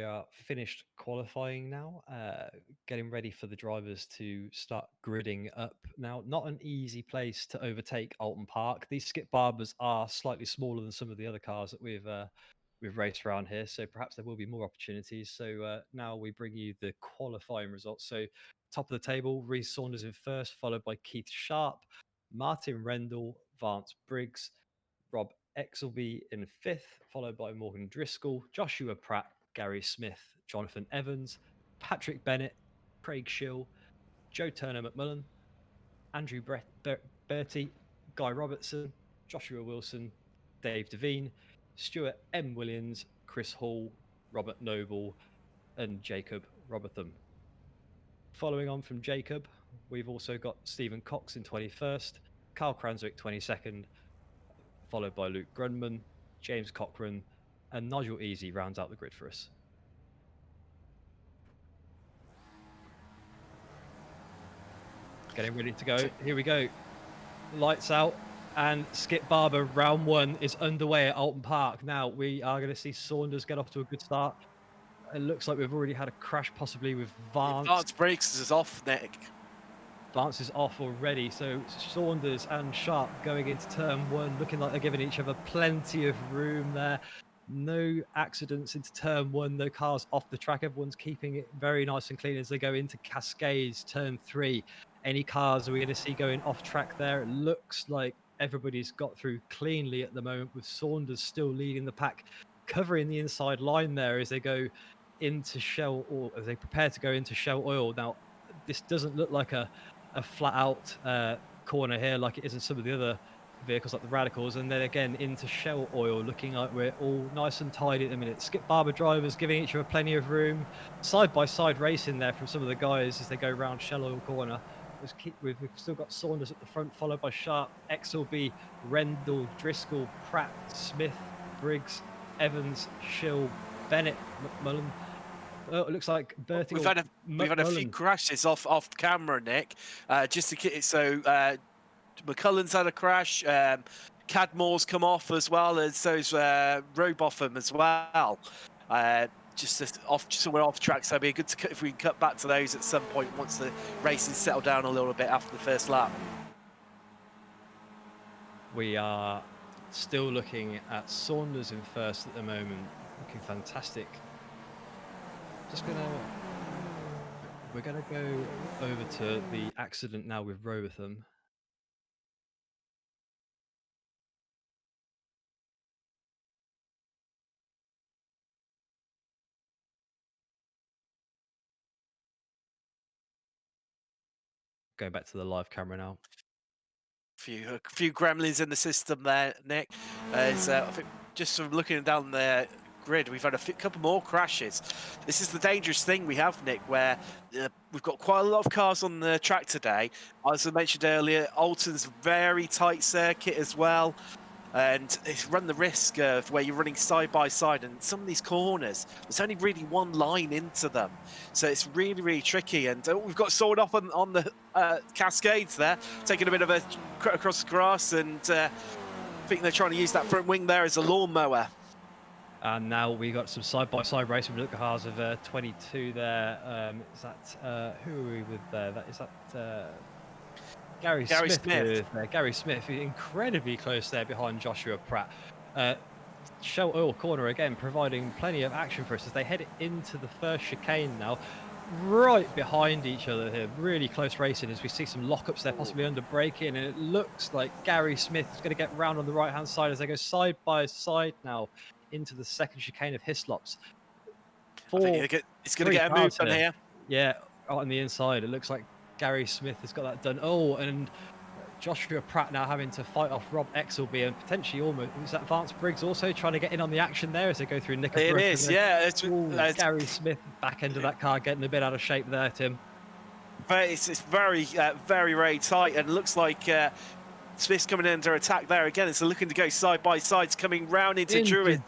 we are finished qualifying now, getting ready for the drivers to start gridding up. Now, not an easy place to overtake Oulton Park. These skip barbers are slightly smaller than some of the other cars that we've raced around here, so perhaps there will be more opportunities. So now we bring you the qualifying results. So top of the table, Reece Saunders in first, followed by Keith Sharp, Martin Rendell, Vance Briggs, Rob Exelby in fifth, followed by Morgan Driscoll, Joshua Pratt, Gary Smith, Jonathan Evans, Patrick Bennett, Craig Schill, Joe Turner McMullen, Andrew Bertie, Guy Robertson, Joshua Wilson, Dave Devine, Stuart M. Williams, Chris Hall, Robert Noble, and Jacob Robertham. Following on from Jacob, we've also got Stephen Cox in 21st, Carl Cranswick 22nd, followed by Luke Grundman, James Cochran, and Nigel Easy rounds out the grid for us. Getting ready to go. Here we go. Lights out. And Skip Barber round one is underway at Oulton Park. Now we are going to see Saunders get off to a good start. It looks like we've already had a crash possibly with Vance. Vance Briggs is off, Nick. Vance is off already, so Saunders and Sharp going into turn one, looking like they're giving each other plenty of room there. No accidents into turn one, no cars off the track. Everyone's keeping it very nice and clean as they go into Cascades, turn three. Any cars are we going to see going off track there? It looks like everybody's got through cleanly at the moment, with Saunders still leading the pack, covering the inside line there as they go into Shell, or as they prepare to go into Shell Oil. Now, this doesn't look like a flat out corner here like it is in some of the other vehicles like the Radicals, and then again into Shell Oil, looking like we're all nice and tidy at the minute. Skip Barber drivers giving each other plenty of room, side by side racing there from some of the guys as they go round Shell Oil corner. We've still got Saunders at the front, followed by Sharp, Exelby, Rendell, Driscoll, Pratt, Smith, Briggs, Evans, Schill, Bennett, McMullen. Well, it looks like Bertie. We've had a few crashes off camera, Nick. Just to get so McCullen's had a crash. Cadmore's come off as well, as so's Robotham as well. Just so we're off track. So it'd be good to if we can cut back to those at some point once the racing settled down a little bit after the first lap. We are still looking at Saunders in first at the moment, looking fantastic. We're gonna go over to the accident now with Robotham. Go back to the live camera now. A few gremlins in the system there, Nick. I think just from looking down the grid, we've had a couple more crashes. This is the dangerous thing we have, Nick, where we've got quite a lot of cars on the track today. As I mentioned earlier, Oulton's very tight circuit as well, and it's run the risk of where you're running side by side, and some of these corners, there's only really one line into them, so it's really, really tricky. And we've got someone off on the Cascades there, taking a bit of a across the grass, and I think they're trying to use that front wing there as a lawnmower. And now we got some side-by-side racing with the cars of 22 there. Is that who are we with there? Is that Gary Smith. Gary Smith, incredibly close there behind Joshua Pratt. Shell Oil corner again, providing plenty of action for us as they head into the first chicane now. Right behind each other here, really close racing as we see some lockups there, possibly under braking, and it looks like Gary Smith is going to get round on the right-hand side as they go side by side now into the second chicane of Hislops. It's going to get a move on here. Yeah, on the inside, it looks like Gary Smith has got that done. Oh, and Joshua Pratt now having to fight off Rob Exelby and potentially almost, is that Vance Briggs also trying to get in on the action there as they go through Knickerbrook? It is, yeah. Gary Smith back end of that car getting a bit out of shape there, Tim. But it's very, very tight, and it looks like Smith's coming under attack there again. It's looking to go side by sides, coming round into Druid.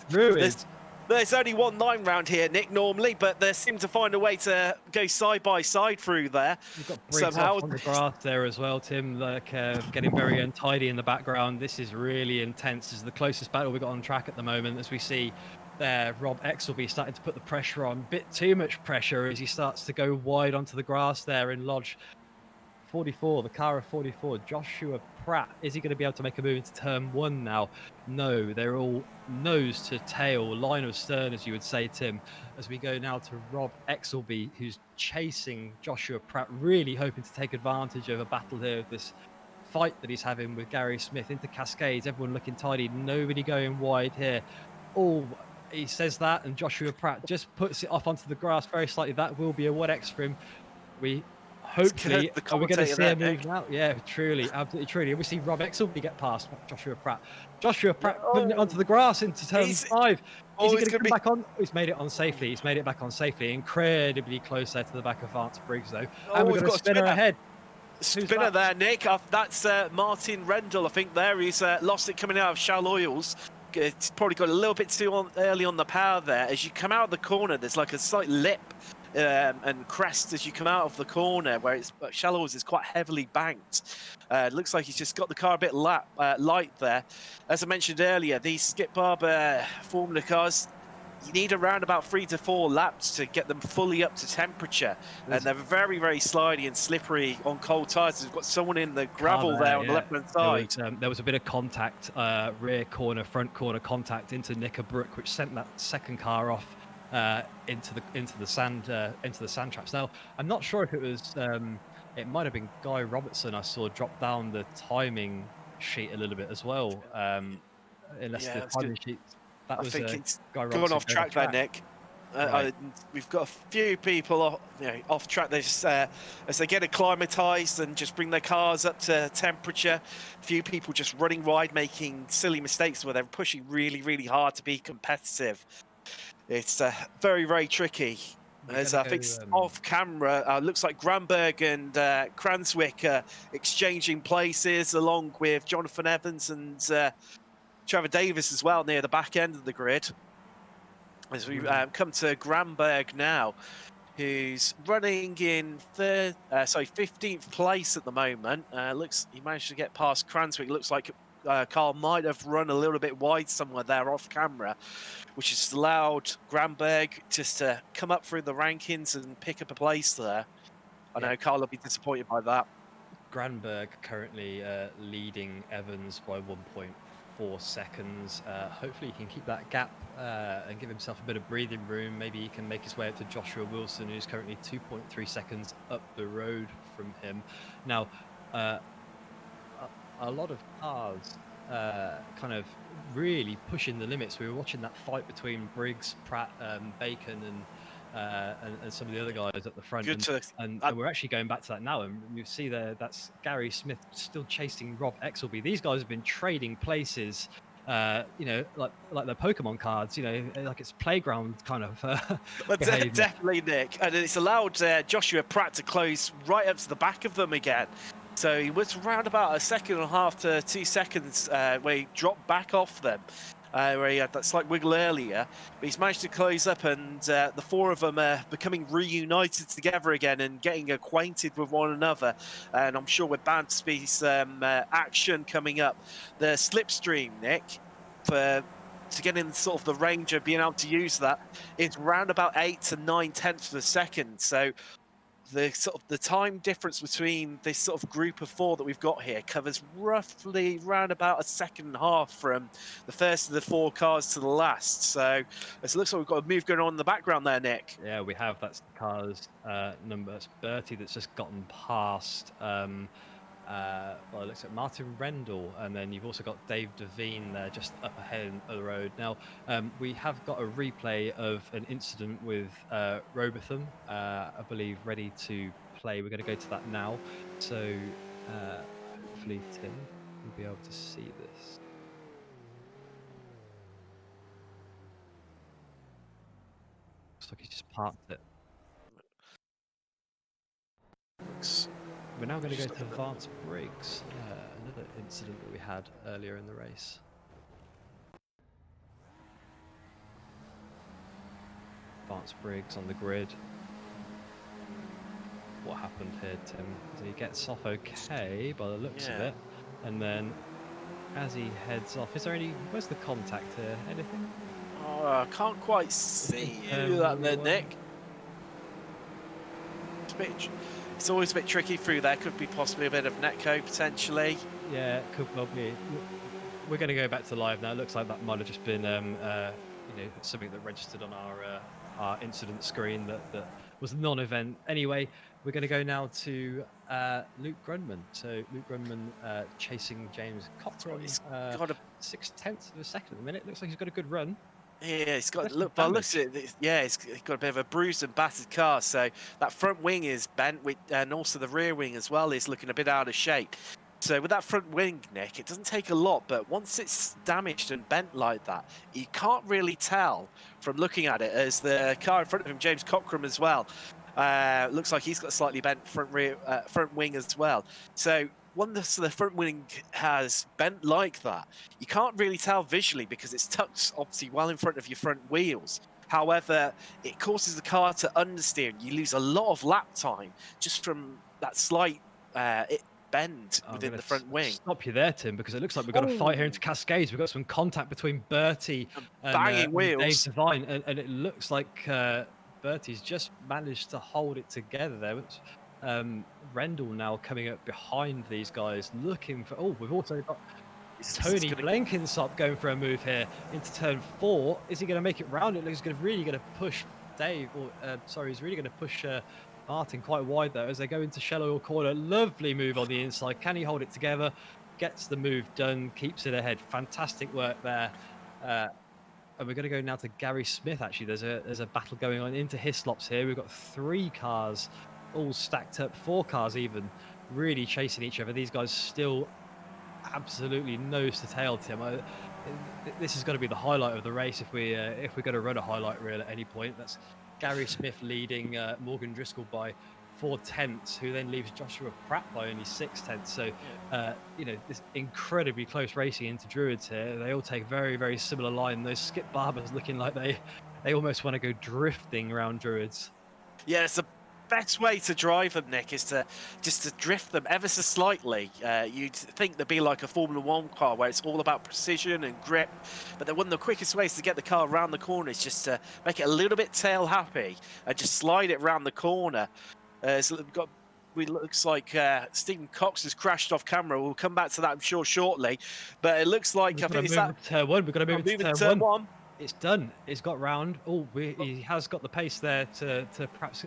There's only one line round here, Nick, normally, but they seem to find a way to go side by side through there. We've got Briggs somehow on the grass there as well, Tim, like getting very untidy in the background. This is really intense. This is the closest battle we've got on track at the moment, as we see there, Rob Exelby starting to put the pressure on, bit too much pressure as he starts to go wide onto the grass there in Lodge 44, the car of 44, Joshua Pratt. Is he going to be able to make a move into turn 1 now? No, they're all nose to tail, line of stern, as you would say, Tim, as we go now to Rob Exelby, who's chasing Joshua Pratt, really hoping to take advantage of a battle here of this fight that he's having with Gary Smith into Cascades. Everyone looking tidy, nobody going wide here. Oh, he says that, and Joshua Pratt just puts it off onto the grass very slightly. That will be a 1x for him. We It's good, hopefully the are we going to commentator see there, a Nick. move now? Yeah, truly, absolutely, truly. And we see Rob Exelby get past Joshua Pratt. Joshua Pratt putting it onto Oh, the grass into turn he's 5. Is he always going to going to come be. back on? He's made it on safely. He's made it back on safely. Incredibly close there to the back of Vance Briggs, though. Oh, And we've we've got a got a spinner spinner. ahead. Who's Spinner that? there, Nick. That's Martin Rendell, I think. There, he's lost it coming out of Shell Oils. It's probably got a little bit too early on the power there. As you come out of the corner, there's like a slight lip and crest as you come out of the corner, where it's Shell Oils is quite heavily banked. Looks like he's just got the car a bit light there. As I mentioned earlier, these Skip Barber Formula cars, you need around about 3 to 4 laps to get them fully up to temperature. And they're very, very slidey and slippery on cold tyres. We've got someone in the gravel there on the left-hand side. There was a bit of contact, rear corner, front corner contact into Knickerbrook, which sent that second car off into the sand traps. Now, I'm not sure if it was. It might have been Guy Robertson I saw drop down the timing sheet a little bit as well. Unless Yeah, the that's good. timing sheet that I was think it's Guy gone Robertson off going track there, Nick. Right. We've got a few people off track. They just, as they get acclimatized and just bring their cars up to temperature. A few people just running wide, making silly mistakes where they're pushing really, really hard to be competitive. It's very, very tricky. As I think off camera, looks like Granberg and Cranswick exchanging places along with Jonathan Evans and Trevor Davis as well near the back end of the grid. As we come to Granberg now, who's running in 15th place at the moment. Looks he managed to get past Cranswick. Looks like Carl might have run a little bit wide somewhere there off camera, which has allowed Granberg just to come up through the rankings and pick up a place there. I know Carl will be disappointed by that. Granberg currently leading Evans by 1.4 seconds. Hopefully he can keep that gap and give himself a bit of breathing room. Maybe he can make his way up to Joshua Wilson, who's currently 2.3 seconds up the road from him. Now, a lot of cars kind of really pushing the limits. We were watching that fight between Briggs, Pratt, Bacon, and some of the other guys at the front. And we're actually going back to that now, and you see there that's Gary Smith still chasing Rob Exelby. These guys have been trading places, like the Pokemon cards, like it's playground kind of behavior. Definitely, Nick. And it's allowed Joshua Pratt to close right up to the back of them again. So he was around about 1.5 to 2 seconds where he dropped back off them, where he had that slight wiggle earlier. But he's managed to close up, and the four of them are becoming reunited together again and getting acquainted with one another. And I'm sure we're bound to see some action coming up. The slipstream, Nick, to get in sort of the range of being able to use that is around about 8 to 9/10 of a second. So the time difference between this sort of group of four that we've got here covers roughly around about 1.5 seconds from the first of the 4 cars to the last. So it looks like we've got a move going on in the background there, Nick. Yeah, we have. That's the car's number. It's Bertie that's just gotten past. Well, it looks like Martin Rendell, and then you've also got Dave Devine there just up ahead of the road. Now, we have got a replay of an incident with Robotham, I believe, ready to play. We're going to go to that now. So hopefully, Tim, will be able to see this. Looks like he just parked it. We're now going to go to Vance Briggs, another incident that we had earlier in the race. Vance Briggs on the grid. What happened here, Tim? He gets off okay by the looks of it, and then as he heads off, where's the contact here? Anything? I can't quite see you that there, Nick. It's always a bit tricky through there. Could be possibly a bit of netcode potentially. Yeah, it could well be. We're going to go back to live now. It looks like that might have just been, something that registered on our incident screen that was a non-event. Anyway, we're going to go now to Luke Grundman. So Luke Grundman chasing James Cochran, He's got a 0.6 of a second at the minute. Looks like he's got a good run. Yeah, he's got Little by looks damage. at it, yeah, he's got a bit of a bruised and battered car. So that front wing is bent, and also the rear wing as well is looking a bit out of shape. So with that front wing, Nick, it doesn't take a lot, but once it's damaged and bent like that, you can't really tell from looking at it. As the car in front of him, James Cochran as well, looks like he's got a slightly bent front wing as well. So once the front wing has bent like that, you can't really tell visually because it's tucked obviously well in front of your front wheels. However, it causes the car to understeer and you lose a lot of lap time just from that slight bend within the front wing. Stop you there, Tim, because it looks like we've got a fight here into Cascades. We've got some contact between Bertie Banging and wheels. Dave Devine, and it looks like Bertie's just managed to hold it together there. Rendell now coming up behind these guys, looking for. Oh, we've also got Tony Blenkinsop going for a move here into turn 4. Is he going to make it round? It looks really going to push Dave, or he's really going to push Martin quite wide there as they go into Shell Oil corner. Lovely move on the inside. Can he hold it together? Gets the move done, keeps it ahead. Fantastic work there. And we're going to go now to Gary Smith. Actually, there's a battle going on into Hislops here. We've got 3 cars all stacked up, 4 cars even, really chasing each other. These guys still absolutely nose to tail, Tim. This is going to be the highlight of the race if we're going to run a highlight reel at any point. That's Gary Smith leading Morgan Driscoll by 4/10, who then leaves Joshua Pratt by only 6/10. So, this incredibly close racing into Druids here. They all take very, very similar line. Those Skip Barbers looking like they almost want to go drifting around Druids. Yeah, it's the best way to drive them, Nick, is to drift them ever so slightly. You'd think they'd be like a Formula 1 car where it's all about precision and grip, but one of the quickest ways to get the car around the corner is just to make it a little bit tail happy and just slide it around the corner. So looks like Stephen Cox has crashed off camera. We'll come back to that, I'm sure, shortly. But it looks like I think it's that turn 1. We've got to move into turn 1. It's done. It's got round. Oh, he has got the pace there to perhaps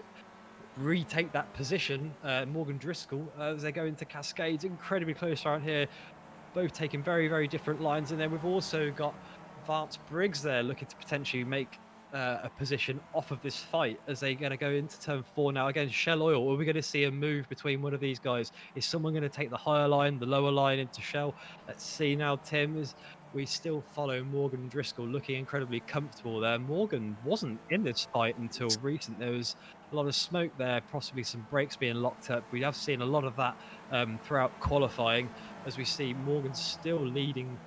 retake that position. Morgan Driscoll, as they go into Cascades, incredibly close around here, both taking very, very different lines. And then we've also got Vance Briggs there looking to potentially make a position off of this fight as they're going to go into turn 4 now. Again, Shell Oil, are we going to see a move between one of these guys? Is someone going to take the higher line, the lower line into Shell? Let's see now, Tim, as we still follow Morgan Driscoll looking incredibly comfortable there. Morgan wasn't in this fight until recent. There was a lot of smoke there, possibly some brakes being locked up. We have seen a lot of that throughout qualifying, as we see Morgan still leading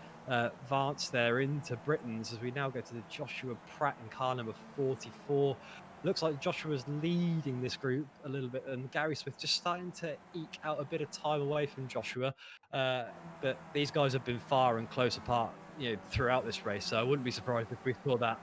Vance there into Britons, as we now go to the Joshua Pratt in car number 44. Looks like Joshua's leading this group a little bit, and Gary Smith just starting to eke out a bit of time away from Joshua. But these guys have been far and close apart, throughout this race. So I wouldn't be surprised if we saw that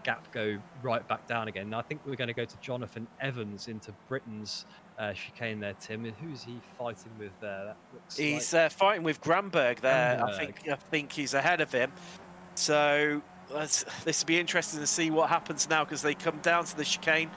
gap go right back down again. Now, I think we're going to go to Jonathan Evans into Britain's chicane there, Tim. Who's he fighting with there? That looks he's like fighting with Gramberg there. Gramberg. I think he's ahead of him. So this will be interesting to see what happens now, because they come down to the chicane.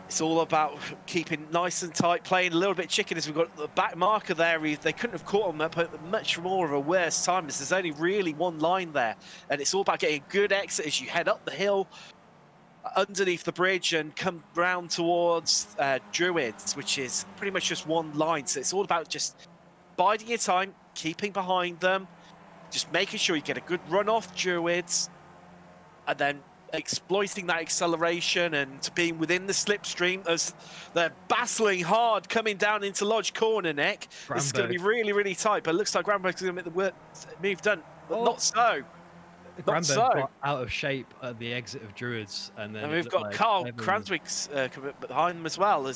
It's all about keeping nice and tight, playing a little bit chicken, as we've got the back marker there. They couldn't have caught him up at much more of a worse time, as there's only really one line there. And it's all about getting a good exit as you head up the hill, underneath the bridge, and come round towards Druids, which is pretty much just one line. So it's all about just biding your time, keeping behind them, just making sure you get a good run off Druids, and then exploiting that acceleration and being within the slipstream as they're battling hard coming down into Lodge Corner, Nick. Gramberg. This is going to be really, really tight, but it looks like Gramberg's going to make the move done, but not so. Gramberg got out of shape at the exit of Druids, and then we've got Carl Cranswick's behind them as well.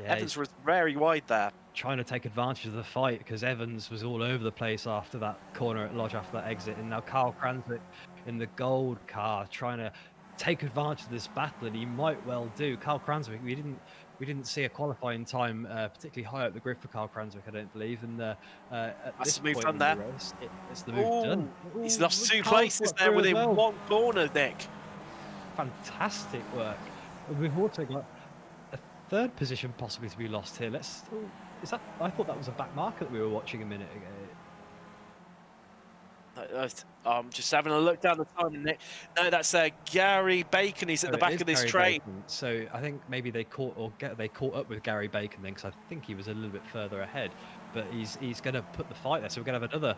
Evans was very wide there, trying to take advantage of the fight, because Evans was all over the place after that corner at Lodge, after that exit, and now Carl Cranswick in the gold car, trying to take advantage of this battle, and he might well do. Carl Cranswick, we didn't see a qualifying time particularly high up the grid for Carl Cranswick, I don't believe. And at That's this the move point done in the there. race, it's the move done. Oh, he's Oh, lost 2 Carl's places got there through as within well. 1 corner, Nick. Fantastic work. We've also got a third position possibly to be lost here. Is that? I thought that was a back marker that we were watching a minute ago. I'm just having a look down the time, Nick. No, that's Gary Bacon. He's at the It back is of this Gary train. Bacon. So I think maybe they caught up with Gary Bacon then, because I think he was a little bit further ahead. But he's going to put the fight there. So we're going to have another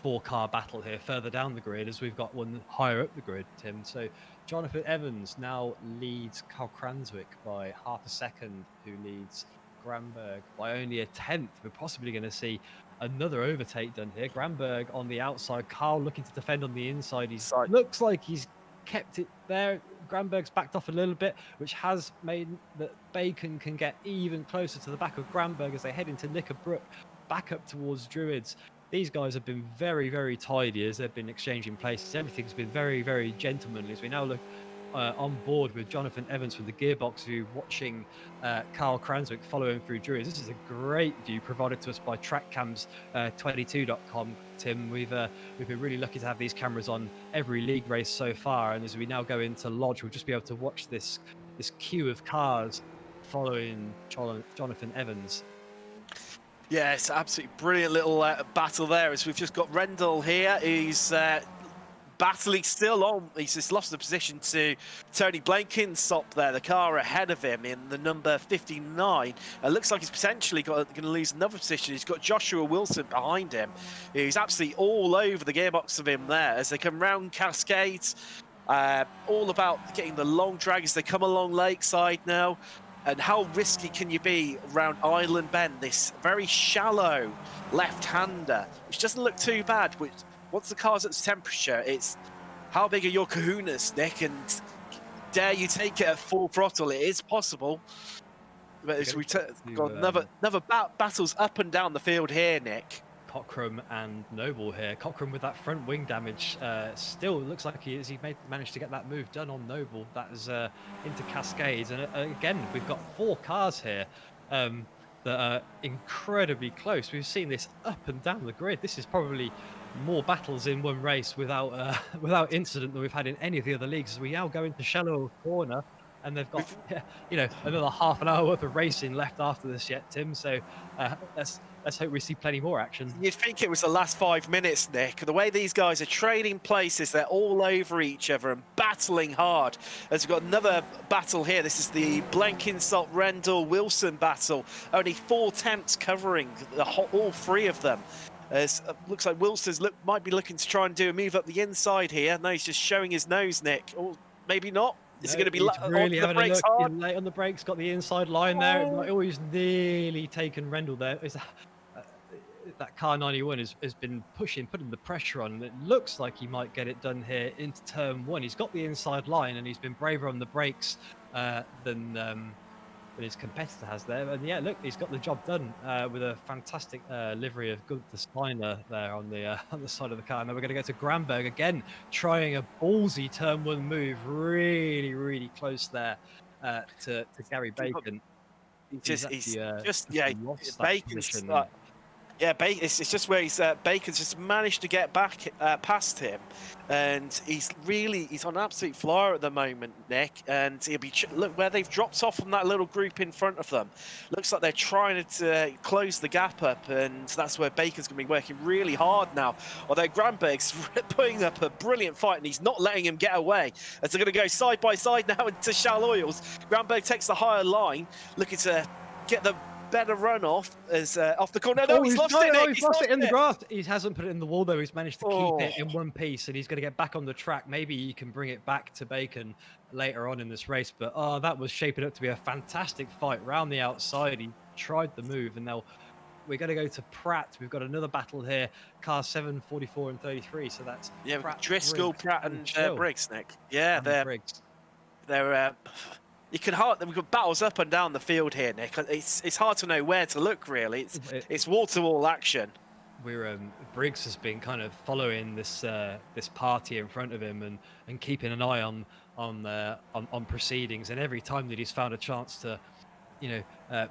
4-car battle here further down the grid, as we've got one higher up the grid, Tim. So Jonathan Evans now leads Carl Cranswick by half a second, who leads Granberg by only a tenth. We're possibly going to see another overtake done here. Granberg on the outside, Carl looking to defend on the inside. He looks like he's kept it there. Granberg's backed off a little bit, which has made that Bacon can get even closer to the back of Granberg as they head into Knickerbrook, back up towards Druids. These guys have been very, very tidy as they've been exchanging places. Everything's been very, very gentlemanly as we now look on board with Jonathan Evans from the gearbox view, watching Carl Cranswick following through Druids. This is a great view provided to us by trackcams22.com. Tim, we've been really lucky to have these cameras on every league race so far, and as we now go into Lodge, we'll just be able to watch this queue of cars following Jonathan Evans. Yeah, it's an absolutely brilliant little battle there, as we've just got Rendell here. He's battling still on. He's just lost the position to Tony Blenkinsop there, the car ahead of him in the number 59. It looks like he's potentially going to lose another position. He's got Joshua Wilson behind him. He's absolutely all over the gearbox of him there as they come round Cascades. All about getting the long drag as they come along Lakeside now. And how risky can you be around Island Bend, this very shallow left-hander, which doesn't look too bad, which once the car's at temperature, it's how big are your kahunas, Nick, and dare you take it at full throttle? It is possible. But as we've got another battles up and down the field here, Nick. Cockram and Noble here. Cockram with that front wing damage. Still looks like he managed to get that move done on Noble. That is into Cascades. And again, we've got 4 cars here that are incredibly close. We've seen this up and down the grid. This is probably more battles in one race without incident than we've had in any of the other leagues. As we now go into Shallow Corner, and they've got another half an hour worth of racing left after this yet, Tim. So let's hope we see plenty more action. You'd think it was the last 5 minutes, Nick. The way these guys are trading places, they're all over each other and battling hard. As we've got another battle here. This is the Blenkinsop, Rendell, Wilson battle. Only 4 attempts covering all 3 of them. As looks like Wilson's might be looking to try and do a move up the inside here. No, he's just showing his nose, Nick. Or maybe not. Is it going to be really on the brakes hard? Late on the brakes, got the inside line there. It might always nearly taken Rendell there. That car 91 has been putting the pressure on, and it looks like he might get it done here into turn 1. He's got the inside line, and he's been braver on the brakes than his competitor has there. And yeah, look, he's got the job done with a fantastic livery of Gunther Steiner there on the side of the car. And then we're going to go to Granberg again, trying a ballsy turn 1 move, really, really close there to Gary Bacon. Bacon's. Yeah, it's just where Bacon's just managed to get back past him, and he's on an absolute flyer at the moment, Nick. And he'll be look where they've dropped off from that little group in front of them. Looks like they're trying to close the gap up, and that's where Bacon's going to be working really hard now. Although Granberg's putting up a brilliant fight, and he's not letting him get away. As they're going to go side by side now into Shalloyles. Granberg takes the higher line, looking to get the better run off as off the corner. No, he's lost it. No, he's lost it in the grass. He hasn't put it in the wall though. He's managed to keep it in one piece, and he's going to get back on the track. Maybe he can bring it back to Bacon later on in this race. But that was shaping up to be a fantastic fight round the outside. He tried the move, and now we're going to go to Pratt. We've got another battle here. Cars 7, 44, and 33. So that's Pratt, Driscoll, Pratt, and Briggs, Nick. Yeah, they're. We've got battles up and down the field here, Nick. It's hard to know where to look, really. It's wall-to-wall action. Briggs has been kind of following this party in front of him and keeping an eye on proceedings. And every time that he's found a chance to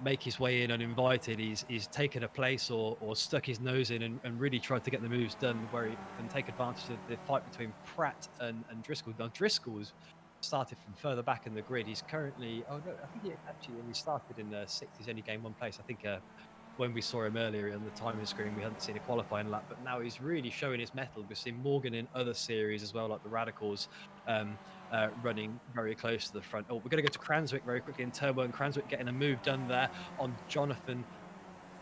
make his way in uninvited, he's taken a place or stuck his nose in and really tried to get the moves done where he can take advantage of the fight between Pratt and Driscoll. Now Driscoll's started from further back in the grid. He's currently, oh no, I think he actually only started in sixth. He's only gained one place. I think when we saw him earlier on the timing screen, we hadn't seen a qualifying lap, but now he's really showing his mettle. We've seen Morgan in other series as well, like the Radicals, running very close to the front. Oh, we're going to go to Cranswick very quickly in turn one. Cranswick getting a move done there on Jonathan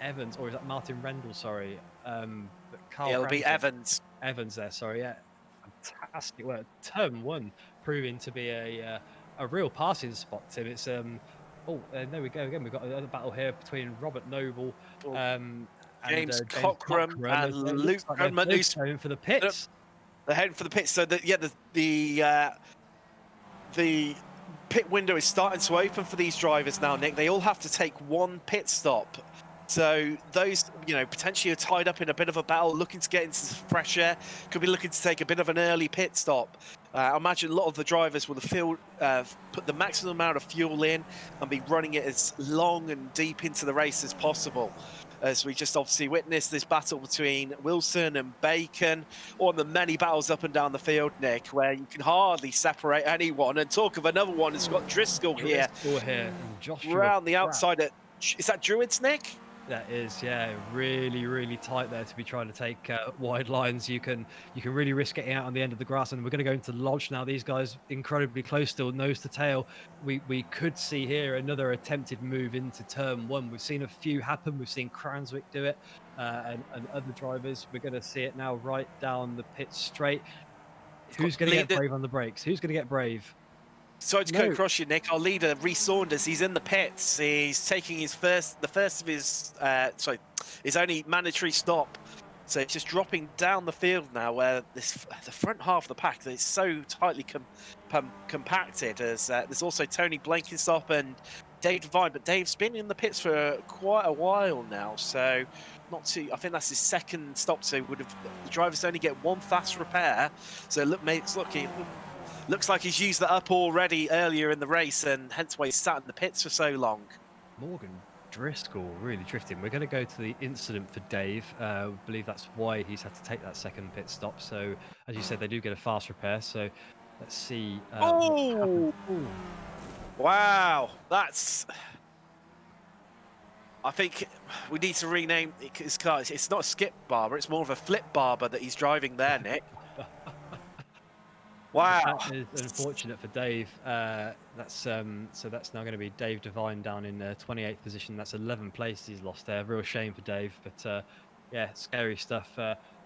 Evans, or is that Martin Rendell? Sorry, but Carl It'll be Cranswick. Evans. Evans there, sorry, yeah, fantastic work. Turn one proving to be a real passing spot, Tim. It's there we go again. We've got another battle here between Robert Noble and James Cockram and Luke Grundman, who's going for the pits. They're heading for the pits. So the pit window is starting to open for these drivers now, Nick. They all have to take one pit stop. So those, potentially are tied up in a bit of a battle, looking to get into fresh air, could be looking to take a bit of an early pit stop. I imagine a lot of the drivers will have put the maximum amount of fuel in and be running it as long and deep into the race as possible. As we just obviously witnessed this battle between Wilson and Bacon, or the many battles up and down the field, Nick, where you can hardly separate anyone. And talk of another one, it's got Driscoll here. And Joshua around the outside at, is that Druids, Nick? That is, yeah, really, really tight there to be trying to take wide lines. You can really risk getting out on the end of the grass, and we're going to go into Lodge now. These guys incredibly close still, nose to tail. We could see here another attempted move into turn one. We've seen a few happen. We've seen Cranswick do it, and other drivers. We're going to see it now right down the pit straight. Who's going to get brave on the brakes? Who's going to get brave? Sorry to cut across you, Nick. Our leader, Rhys Saunders, he's in the pits. He's taking the first of his, his only mandatory stop. So it's just dropping down the field now, where the front half of the pack is so tightly compacted. As there's also Tony Blenkinsop and Dave Devine, but Dave's been in the pits for quite a while now. So I think that's his second stop. So the drivers only get one fast repair. So looks like he's used that up already earlier in the race, and hence why he's sat in the pits for so long. Morgan Driscoll really drifting. We're going to go to the incident for Dave. I believe that's why he's had to take that second pit stop. So, as you said, they do get a fast repair. So, let's see. Wow, that's... I think we need to rename his car. It's not a skip barber, it's more of a flip barber that he's driving there, Nick. Wow, that is unfortunate for Dave. So that's now going to be Dave Devine down in 28th position. That's 11 places he's lost there. Real shame for Dave, but yeah, scary stuff.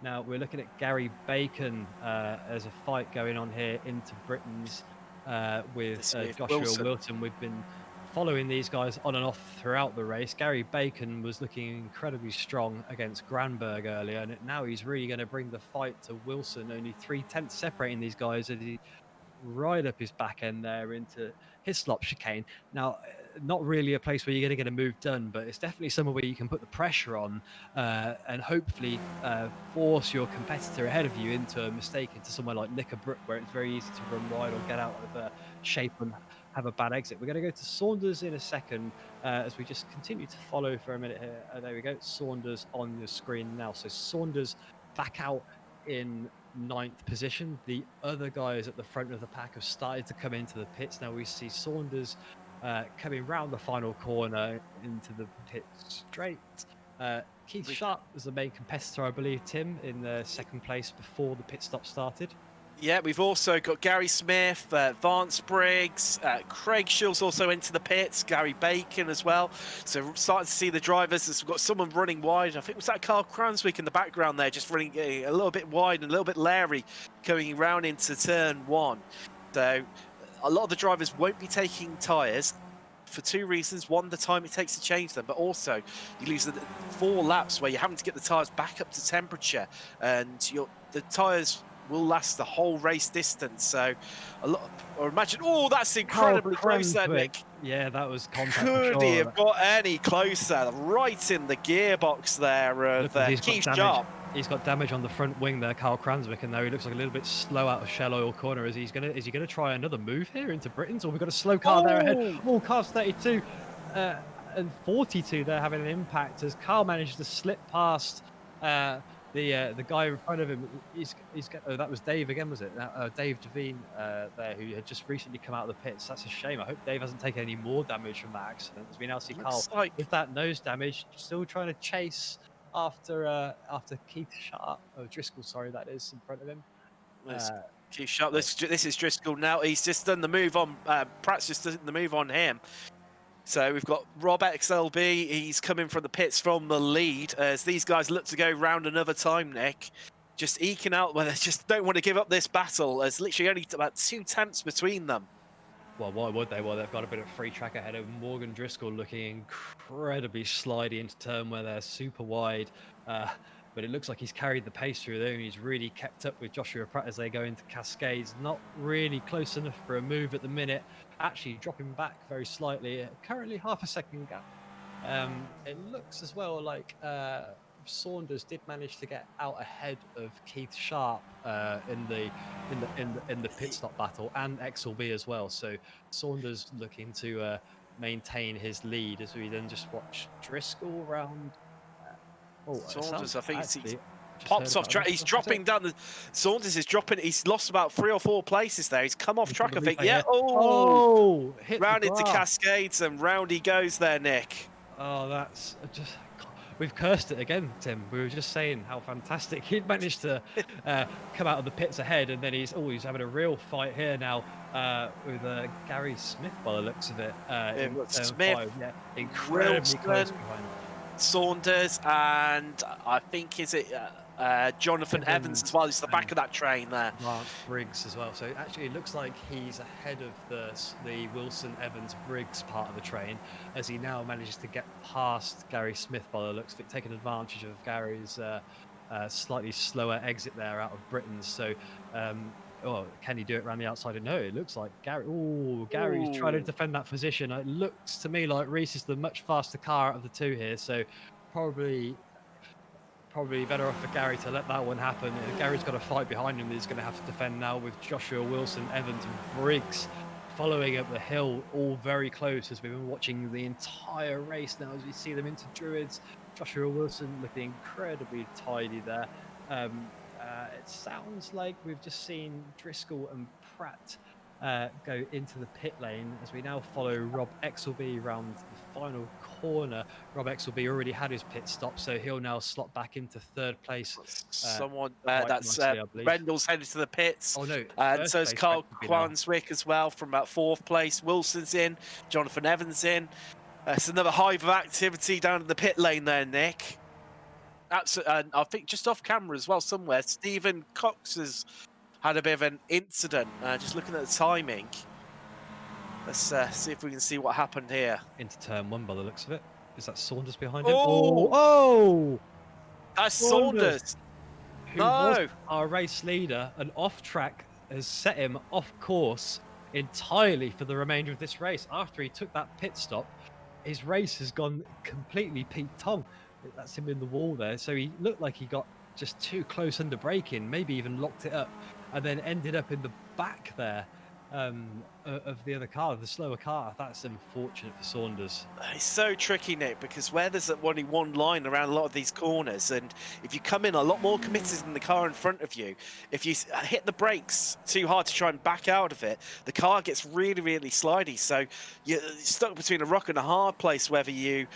Now we're looking at Gary Bacon. There's a fight going on here into Britain's with Joshua Wilson. We've been following these guys on and off throughout the race. Gary Bacon was looking incredibly strong against Granberg earlier, and now he's really going to bring the fight to Wilson. Only 3/10 separating these guys as he right up his back end there into Hislop chicane. Now, not really a place where you're going to get a move done, but it's definitely somewhere where you can put the pressure on and hopefully force your competitor ahead of you into a mistake into somewhere like Knickerbrook, where it's very easy to run wide or get out of shape and have a bad exit. We're going to go to Saunders in a second as we just continue to follow for a minute here. There we go, Saunders on your screen now. So Saunders back out in 9th position. The other guys at the front of the pack have started to come into the pits. Now we see Saunders coming round the final corner into the pit straight. Keith Sharp was the main competitor, I believe, Tim, in the second place before the pit stop started. Yeah, we've also got Gary Smith, Vance Briggs, Craig Shields also into the pits, Gary Bacon as well. So we're starting to see the drivers. We've got someone running wide. I think it was that Carl Cranswick in the background there, just running a little bit wide and a little bit leery, going round into turn one. So a lot of the drivers won't be taking tyres for two reasons. One, the time it takes to change them, but also you lose the 4 laps where you're having to get the tyres back up to temperature, and the tyres will last the whole race distance. So a lot, or imagine, oh, that's incredibly close there, Nick. Yeah, that was contact for Could he sure. have got any closer? Right in the gearbox there of Look, he's got Keith damage. Sharp. He's got damage on the front wing there, Carl Cranswick, and now he looks like a little bit slow out of shell oil corner. Is he gonna try another move here into Britain's, or we've got a slow car there ahead? Oh! Oh, cars 32 and 42 there having an impact as Carl manages to slip past the guy in front of him. Oh, that was Dave again, was it? Dave Devine there, who had just recently come out of the pits. That's a shame. I hope Dave hasn't taken any more damage from that accident, as we now see Carl Looks like with that nose damage, still trying to chase after Keith Sharp, Driscoll, sorry, that is in front of him. this Uh, Keith Sharp. oh, This is Driscoll now. He's just done the move on. Pratt's just done the move on him. So we've got Rob XLB. He's coming from the pits from the lead as these guys look to go round another time, Nick. Just eking out where they just don't want to give up this battle. There's literally only about 2 tenths between them. well, why would they? Well, they've got a bit of free track ahead of Morgan Driscoll, looking incredibly slidey into turn where they're super wide. But it looks like he's carried the pace through there, and he's really kept up with Joshua Pratt as they go into Cascades. Not really close enough for a move at the minute. Actually dropping back very slightly. Currently half a second gap. It looks as well like Saunders did manage to get out ahead of Keith Sharp in the pit stop battle, and XLB as well. So Saunders looking to maintain his lead as we then just watch Driscoll round. Saunders, I think he just pops heard off about track. that. He's dropping down the. Saunders is dropping. He's lost about 3 or 4 places there. He's come off He's track, got I the think. replay Yeah. here. Oh, Hit round the into grass. Cascades and round he goes there, Nick. Oh, that's just. We've cursed it again, Tim. We were just saying how fantastic he'd managed to come out of the pits ahead, and then he's having a real fight here now with Gary Smith by the looks of it. In turn Smith, 5. Yeah, incredibly close Wilson, behind. Saunders, and I think is it Jonathan Evans as well. He's the back of that train there. Lance Briggs as well. So actually, it looks like he's ahead of the Wilson Evans Briggs part of the train, as he now manages to get past Gary Smith by the looks of it, taking advantage of Gary's slightly slower exit there out of Britain's. So. Can he do it around the outside? No, it looks like Gary. Oh, Gary's trying to defend that position. It looks to me like Reese is the much faster car out of the two here. So probably better off for Gary to let that one happen. Gary's got a fight behind him that he's going to have to defend now, with Joshua Wilson, Evans, and Briggs following up the hill, all very close as we've been watching the entire race now as we see them into Druids. Joshua Wilson looking incredibly tidy there. It sounds like we've just seen Driscoll and Pratt go into the pit lane as we now follow Rob Exelby around the final corner. Rob Exelby already had his pit stop, so he'll now slot back into 3rd place. Someone that's Rendell's headed to the pits. Oh no, and so is Carl Quanswick as well from about 4th place. Wilson's in, Jonathan Evans in. It's another hive of activity down in the pit lane there, Nick. And I think just off camera as well somewhere, Stephen Cox has had a bit of an incident. Just looking at the timing. Let's see if we can see what happened here. Into turn 1 by the looks of it. Is that Saunders behind him? Oh! That's Saunders! Who was our race leader, and off track has set him off course entirely for the remainder of this race. After he took that pit stop, his race has gone completely Pete Tong. That's him in the wall there. So he looked like he got just too close under braking, maybe even locked it up, and then ended up in the back there of the other car, the slower car. That's unfortunate for Saunders. It's so tricky, Nick, because where there's only one line around a lot of these corners, and if you come in a lot more committed than the car in front of you, if you hit the brakes too hard to try and back out of it, the car gets really, really slidey. So you're stuck between a rock and a hard place, whether you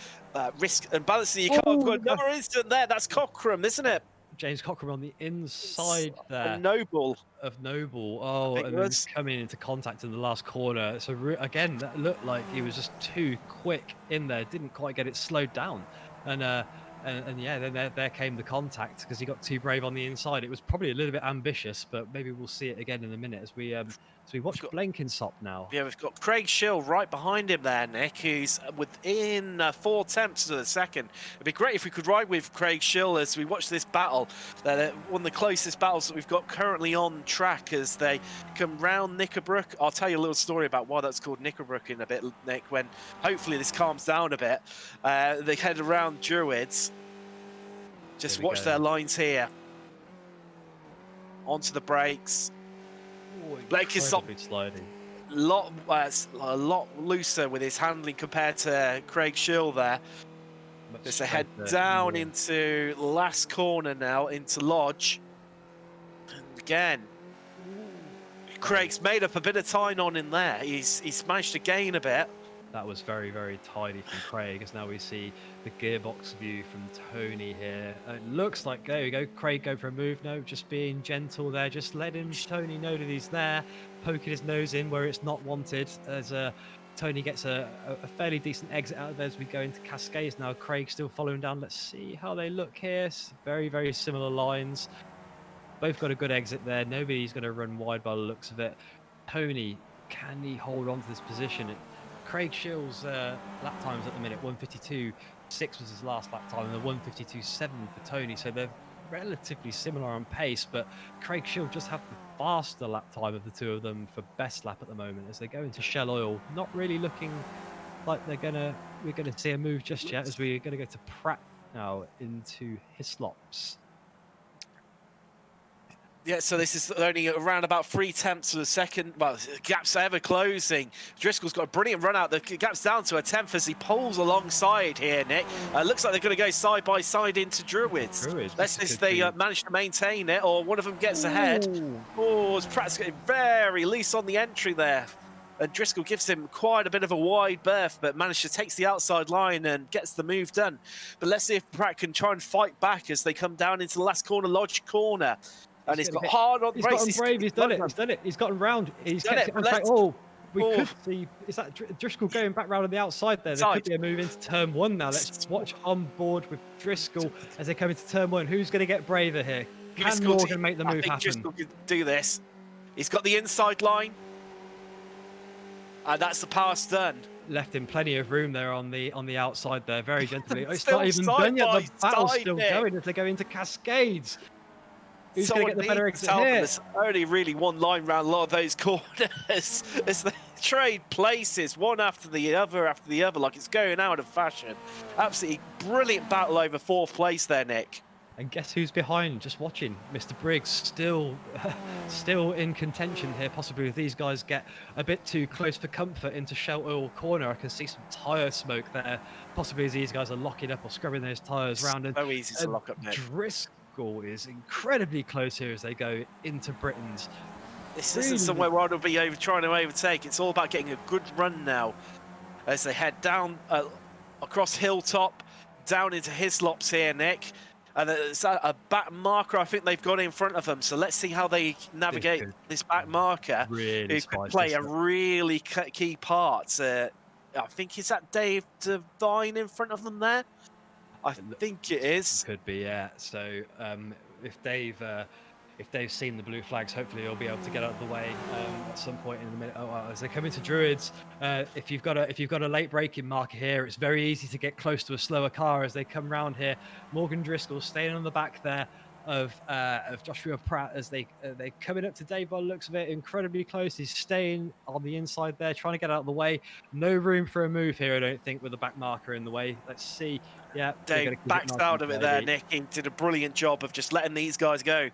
risk and balancing your car. We've got another incident there. That's Cockram, isn't it? James Cockram on the inside there. Noble. Of Noble. Oh, and then coming into contact in the last corner. So again, that looked like he was just too quick in there. Didn't quite get it slowed down. And yeah, then there came the contact because he got too brave on the inside. It was probably a little bit ambitious, but maybe we'll see it again in a minute as we So we watch Blenkinsop now. Yeah, we've got Craig Schill right behind him there, Nick, who's within 4 tenths of the second. It'd be great if we could ride with Craig Schill as we watch this battle. One of the closest battles that we've got currently on track as they come round Knickerbrook. I'll tell you a little story about why that's called Knickerbrook in a bit, Nick, when hopefully this calms down a bit. They head around Druids. Just watch their lines here. Onto the brakes. Blake is sliding. A lot looser with his handling compared to Craig Schill there. As they head down into last corner now, into Lodge. And again, Craig's made up a bit of time on in there. He's managed to gain a bit. That was very, very tidy from Craig, as now we see the gearbox view from Tony here. It looks like, there we go, Craig go for a move. No, just being gentle there, just letting Tony know that he's there, poking his nose in where it's not wanted, as Tony gets a fairly decent exit out of there as we go into Cascades. Now Craig still following down. Let's see how they look here. Very, very similar lines. Both got a good exit there. Nobody's going to run wide by the looks of it. Tony, can he hold on to this position? Craig Schill's lap times at the minute, 1:52.6 was his last lap time, and the 1:52.7 for Tony. So they're relatively similar on pace, but Craig Schill just have the faster lap time of the two of them for best lap at the moment as they go into Shell Oil. Not really looking like we're gonna see a move just yet, as we're gonna go to Pratt now into Hislops. Yeah, so this is only around about 3 tenths of a second. Well, the gap's ever closing. Driscoll's got a brilliant run out. The gap's down to a tenth as he pulls alongside here, Nick. Looks like they're going to go side by side into Druids. Let's see if they manage to maintain it, or one of them gets ahead. Oh, Pratt's getting very loose on the entry there. And Driscoll gives him quite a bit of a wide berth, but managed to take the outside line and gets the move done. But let's see if Pratt can try and fight back as they come down into the last corner, Lodge corner. And he's got hard on the brakes. He's brave. He's done it. He's done it. He's gotten round. He's kept it on track. Oh, we could see. Is that Driscoll going back round on the outside there? There could be a move into turn 1 now. Let's watch on board with Driscoll as they come into turn 1. Who's going to get braver here? Can Morgan make the move happen? Driscoll can do this. He's got the inside line. And that's the pass done. Left him plenty of room there on the outside there, very gently. It's not even done yet. The battle's still going as they go into Cascades. Who's going to get the better exit here? There's only really one line around a lot of those corners as they trade places, one after the other, like it's going out of fashion. Absolutely brilliant battle over 4th place there, Nick. And guess who's behind? Just watching. Mr. Briggs still in contention here, possibly if these guys get a bit too close for comfort into Shell Oil corner. I can see some tyre smoke there, possibly as these guys are locking up or scrubbing those tyres round. So easy to lock up, Nick. Driscoll is incredibly close here as they go into Britain's. This isn't somewhere where I'll be trying to overtake. It's all about getting a good run now as they head down across Hilltop, down into Hislops here, Nick. And there's a back marker I think they've got in front of them. So let's see how they navigate this back marker. Really could play a really key part. I think, is that Dave Devine in front of them there? I think it is. Could be, yeah. So if they've seen the blue flags, hopefully they'll be able to get out of the way at some point in a minute. As they come into Druids, if you've got a late braking marker here, it's very easy to get close to a slower car as they come round here. Morgan Driscoll staying on the back there of Joshua Pratt as they coming up to Dave by the looks of it, incredibly close. He's staying on the inside there, trying to get out of the way. No room for a move here, I don't think, with the back marker in the way. Let's see. Yeah, Dave backs out of it there, Nick. He did a brilliant job of just letting these guys go.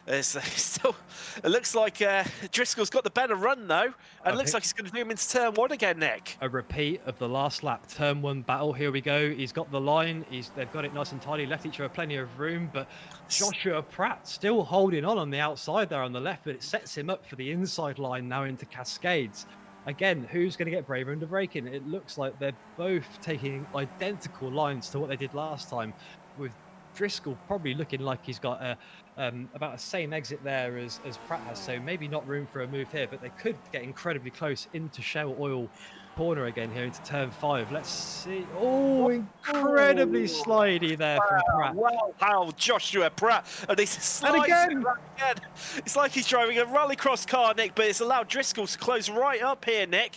It looks like Driscoll's got the better run, though. And it looks like he's going to do him into turn 1 again, Nick. A repeat of the last lap, turn 1 battle. Here we go. He's got the line. They've got it nice and tidy. Left each other plenty of room. But Joshua Pratt still holding on the outside there on the left. But it sets him up for the inside line now into Cascades. Again, who's going to get braver under braking? It looks like they're both taking identical lines to what they did last time, with Driscoll probably looking like he's got about the same exit there as Pratt has, so maybe not room for a move here, but they could get incredibly close into Shell Oil corner again here into turn 5. Let's see. Oh, incredibly Oh, slidey there from Pratt. wow, Joshua Pratt, and he And slides again, it right again. It's like he's driving a rallycross car, Nick, but it's allowed Driscoll to close right up here, Nick.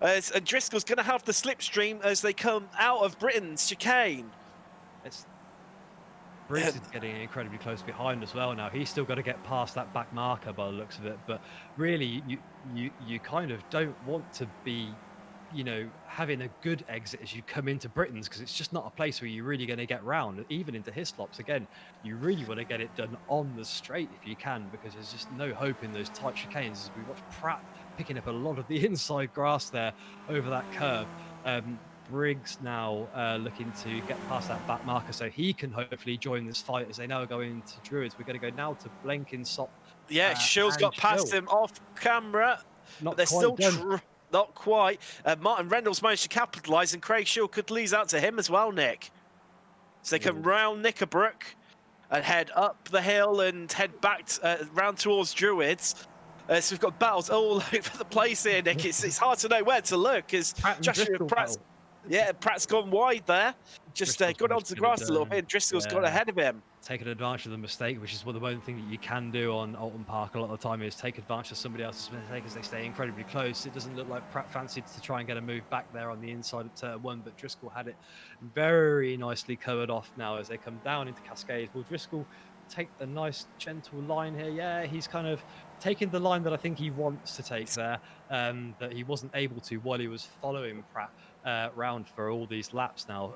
And Driscoll's going to have the slipstream as they come out of Britain's chicane. Briggs is getting incredibly close behind as well now. He's still got to get past that back marker by the looks of it. But really, you kind of don't want to be, having a good exit as you come into Britain's, because it's just not a place where you're really going to get round, even into Hislops. Again, you really want to get it done on the straight if you can, because there's just no hope in those tight chicanes. As we watch Pratt picking up a lot of the inside grass there over that curve. Briggs now looking to get past that back marker so he can hopefully join this fight as they now go into Druids. We're going to go now to Blenkinsop. Yeah, Shill's got past him off camera. Not they're quite still not quite. Martin Reynolds managed to capitalise, and Craig Shill could lose out to him as well, Nick. So they come round Knickerbrook and head up the hill and head back round towards Druids. So we've got battles all over the place here, Nick. It's hard to know where to look, because Joshua Pratt's... Yeah, Pratt's gone wide there. Just got onto the grass a little bit, and Driscoll's got ahead of him. Taking advantage of the mistake, which is one thing that you can do on Oulton Park a lot of the time, is take advantage of somebody else's mistake as they stay incredibly close. It doesn't look like Pratt fancied to try and get a move back there on the inside of turn 1, but Driscoll had it very nicely covered off now as they come down into Cascades. Will Driscoll take the nice gentle line here? Yeah, he's kind of taking the line that I think he wants to take there, that he wasn't able to while he was following Pratt round for all these laps now.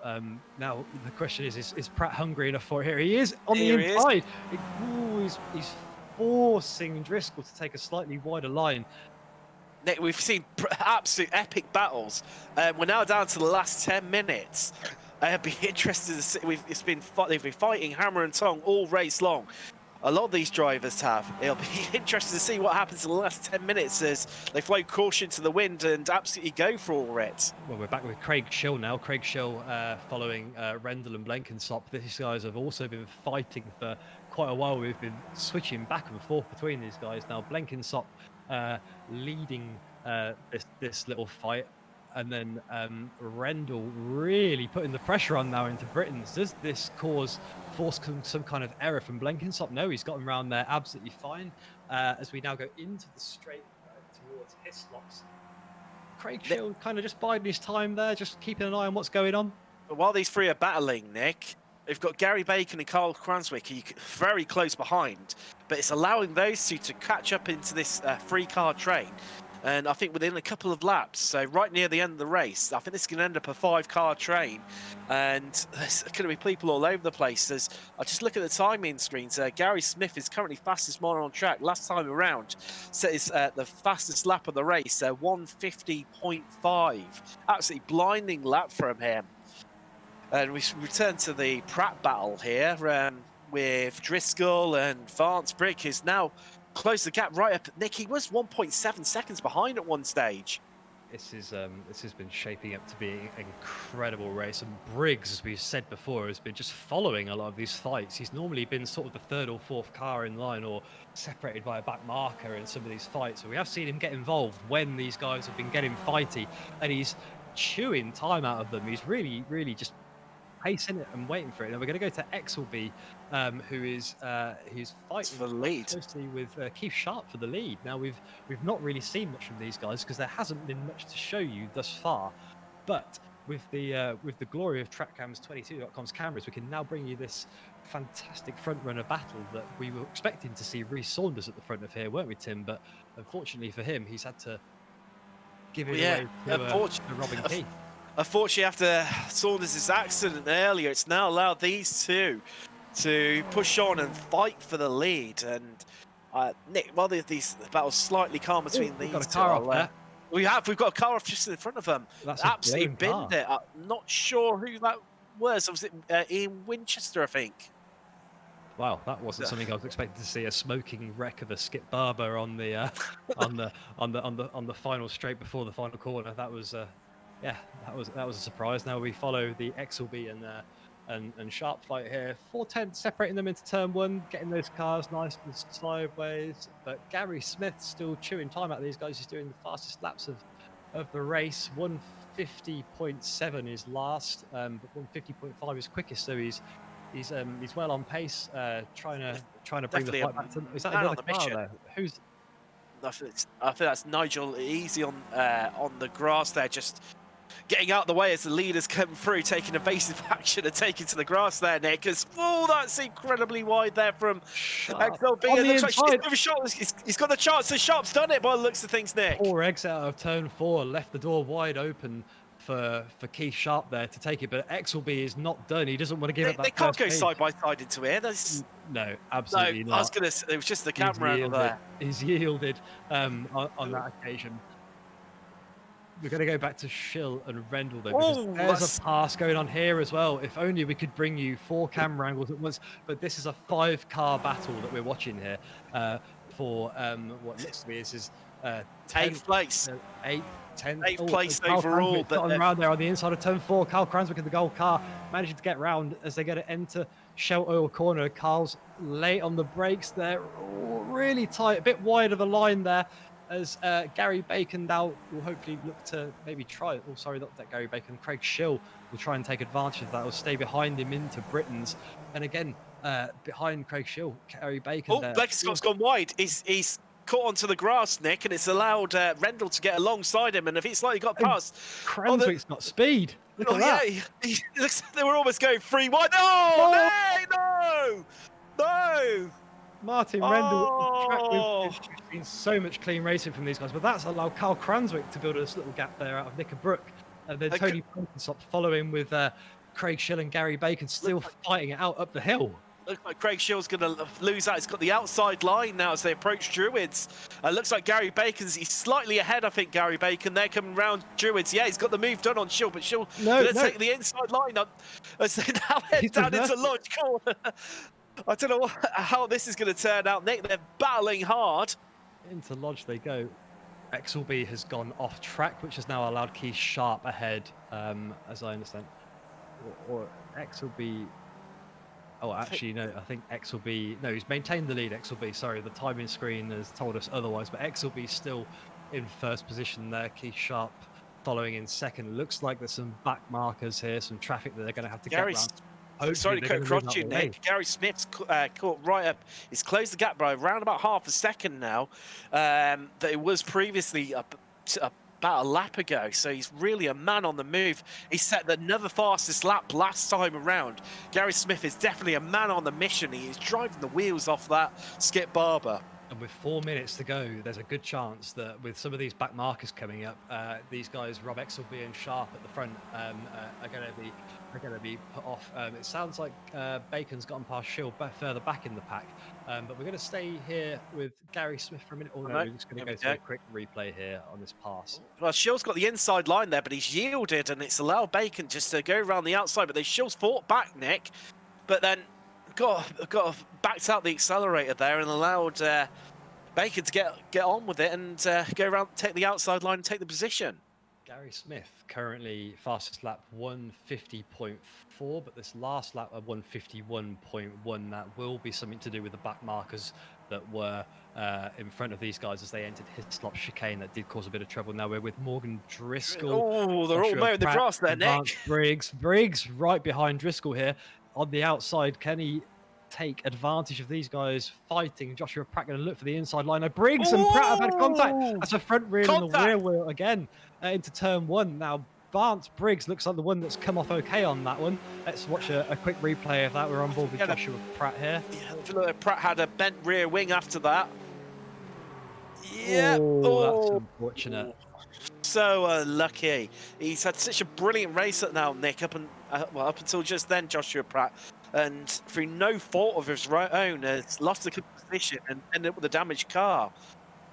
Now the question is Pratt hungry enough for it here? He is on the inside. He's forcing Driscoll to take a slightly wider line. Nick, we've seen absolute epic battles. We're now down to the last 10 minutes. I'd be interested to see. They've been fighting hammer and tongue all race long. A lot of these drivers have. It'll be interesting to see what happens in the last 10 minutes as they flow caution to the wind and absolutely go for it. Well, we're back with Craig Shill now. Craig Shill following Rendell and Blenkinsop. These guys have also been fighting for quite a while. We've been switching back and forth between these guys now. Blenkinsop leading this little fight. And then Rendell really putting the pressure on now into Britain's. Does this force some kind of error from Blenkinsop? No, he's got him around there absolutely fine. As we now go into the straight towards Hislops. Craig Shill kind of just biding his time there, just keeping an eye on what's going on. But while these three are battling, Nick, they've got Gary Bacon and Carl Cranswick very close behind, but it's allowing those two to catch up into this three-car train. And I think within a couple of laps, so right near the end of the race, I think this is going to end up a 5-car train. And there's going to be people all over the place. I just look at the timing screens. Gary Smith is currently fastest man on track. Last time around, set is the fastest lap of the race, 150.5. Absolutely blinding lap from him. And we return to the Pratt battle here with Driscoll and Vance Brick is now close the gap right up. Nick, he was 1.7 seconds behind at one stage. This has been shaping up to be an incredible race, and Briggs, as we've said before, has been just following a lot of these fights. He's normally been sort of the 3rd or 4th car in line, or separated by a back marker in some of these fights. So we have seen him get involved when these guys have been getting fighty, and he's chewing time out of them. He's really just pacing it and waiting for it. And we're going to go to Exelby, who's fighting for the lead closely with Keith Sharp for the lead. Now we've not really seen much from these guys because there hasn't been much to show you thus far. But with the glory of TrackCams22.com's cameras, we can now bring you this fantastic front runner battle that we were expecting to see Rhys Saunders at the front of here, weren't we, Tim? But unfortunately for him, he's had to give it away to Robin Keith. Unfortunately, after Saunders' accident earlier, it's now allowed these two to push on and fight for the lead. And Nick, while these battles slightly calm between these got a car off there. we've got a car off just in front of them. That's absolutely binned it. I'm not sure who that was. Was it Ian Winchester, I think? Wow, that wasn't something I was expecting to see. A smoking wreck of a Skip Barber on the on the final straight before the final corner. That was. Yeah, that was a surprise. Now we follow the Exelby and and Sharp fight here. 4 tenths separating them into turn one, getting those cars nice and sideways. But Gary Smith still chewing time out of these guys. He's doing the fastest laps of the race. 150.7 is last, but 150.5 is quickest. So he's well on pace, trying to bring the Definitely a fight back to. Is that man another on the car mission. there? Who's I think that's Nigel Easy on the grass there, just getting out of the way as the leaders come through, taking evasive action and taking to the grass there, Nick. Because that's incredibly wide there from Sharp XLB. on It the looks like inside? he's got the chance. The Sharp's done it by the looks of things, Nick. Poor exit out of turn 4 left the door wide open for Keith Sharp there to take it, but Exelby is not done. He doesn't want to give up They that can't first go stage. side by side into here. No, absolutely no, not. I was gonna say, it was just the He's camera angle yielded. there. He's yielded on that occasion. We're going to go back to Schill and Rendell though, because there's a pass going on here as well. If only we could bring you 4 camera angles at once, but this is a 5-car battle that we're watching here for what looks to be is 8th place. 8th, 10th. 8th place overall. But on around there on the inside of turn 4, Carl Cranswick in the gold car, managing to get round as they get to enter Shell Oil Corner. Carl's late on the brakes there, really tight, a bit wide of the line there, as Gary Bacon now will hopefully look to maybe try. Oh, sorry, not that Gary Bacon. Craig Schill will try and take advantage of that, or stay behind him into Britain's. And again, behind Craig Schill, Gary Bacon. Scott's gone wide. He's caught onto the grass, Nick, and it's allowed Rendell to get alongside him. And if he's slightly got past, Cranswick's got speed. Look at that. Yeah, looks like they were almost going 3 wide. No, Nick, no. Martin Rendell, there's been so much clean racing from these guys, but that's allowed Carl Cranswick to build this little gap there out of Knickerbrook. And then Tony Pankensop following with Craig Schill and Gary Bacon still fighting it out up the hill. Looks like Craig Schill's going to lose that. He's got the outside line now as they approach Druids. Looks like Gary he's slightly ahead, I think, Gary Bacon. They're coming round Druids. Yeah, he's got the move done on Schill, but Schill going to take the inside line up as they now head down into Lodge Corner. I don't know how this is going to turn out, Nick. They're battling hard. Into Lodge they go. XLB has gone off track, which has now allowed Keith Sharp ahead, as I understand. Or XLB... Oh, actually, no, I think XLB... No, he's maintained the lead, XLB. Sorry, the timing screen has told us otherwise, but XLB still in first position there. Keith Sharp following in second. Looks like there's some back markers here, some traffic that they're going to have to get around. Sorry to cut across you, Nick. Gary Smith's caught right up. He's closed the gap by around about half a second now. That it was previously about a lap ago. So he's really a man on the move. He set another fastest lap last time around. Gary Smith is definitely a man on the mission. He is driving the wheels off that Skip Barber. And with 4 minutes to go, there's a good chance that with some of these back markers coming up, these guys, Rob Exelby and Sharp at the front, are going to be put off. It sounds like Bacon's gotten past Schill further back in the pack, but we're going to stay here with Gary Smith for a minute. We're just going to go through a quick replay here on this pass. Well, Schill's got the inside line there, but he's yielded, and it's allowed Bacon just to go around the outside. But Schill's fought back, Nick, but then backed out the accelerator there and allowed Bacon to get on with it and go around, take the outside line and take the position. Gary Smith currently fastest lap 150.4, but this last lap of 151.1, that will be something to do with the back markers that were in front of these guys as they entered Hislop chicane. That did cause a bit of trouble. Now we're with Morgan Driscoll. Oh, they're all mowing the grass there, Nick. Briggs right behind Driscoll here on the outside. Can he take advantage of these guys fighting? Joshua Pratt going to look for the inside line. Now Briggs and Pratt have had contact. That's a front wheel and the rear wheel again into turn 1. Now Vance Briggs looks like the one that's come off okay on that one. Let's watch a quick replay of that. We're on board with Joshua Pratt here. Yeah, Pratt had a bent rear wing after that. Yeah. That's unfortunate. So unlucky. He's had such a brilliant race now, Nick, up until just then, Joshua Pratt. And through no fault of his own, has lost the position and ended up with a damaged car.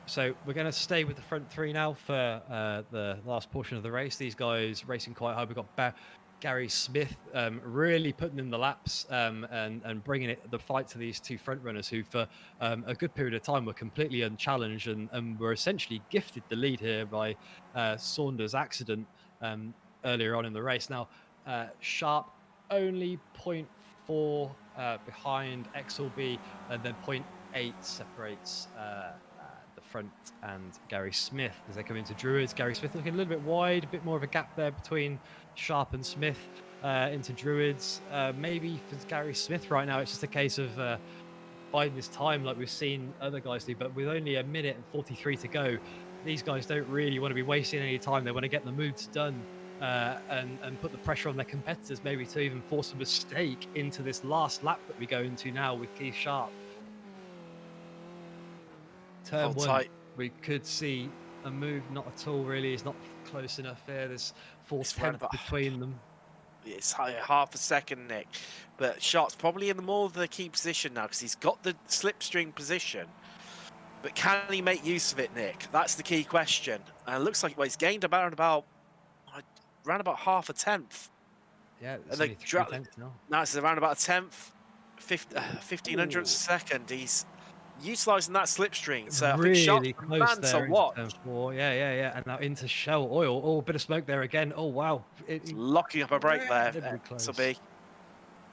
So we're going to stay with the front 3 now for the last portion of the race. These guys racing quite hard. We've got Gary Smith really putting in the laps and bringing the fight to these 2 front runners who for a good period of time were completely unchallenged and were essentially gifted the lead here by Saunders' accident earlier on in the race. Now Sharp only 0.4 behind XLB, and then point 0.8 separates the front and Gary Smith as they come into Druids. Gary Smith looking a little bit wide, a bit more of a gap there between Sharp and Smith into Druids. Maybe for Gary Smith right now, it's just a case of biding his time like we've seen other guys do. But with only a minute and 43 to go, these guys don't really want to be wasting any time. They want to get the moves done and put the pressure on their competitors, maybe to even force a mistake into this last lap that we go into now with Keith Sharp. Turn Hold one, tight. we could see a move, not at all really. It's not close enough here. There's 4/10 between them. It's half a second, Nick. But Sharp's probably in the more of the key position now because he's got the slipstream position. But can he make use of it, Nick? That's the key question. And it looks like he's gained around about half a tenth. Yeah, it's only 3/10 now. Now it's around about a tenth, 1500th a second. He's utilising that slipstream. So I think Sharp's the man to watch. Yeah. And now into Shell Oil. Oh, a bit of smoke there again. Oh, wow. It's locking up a break there.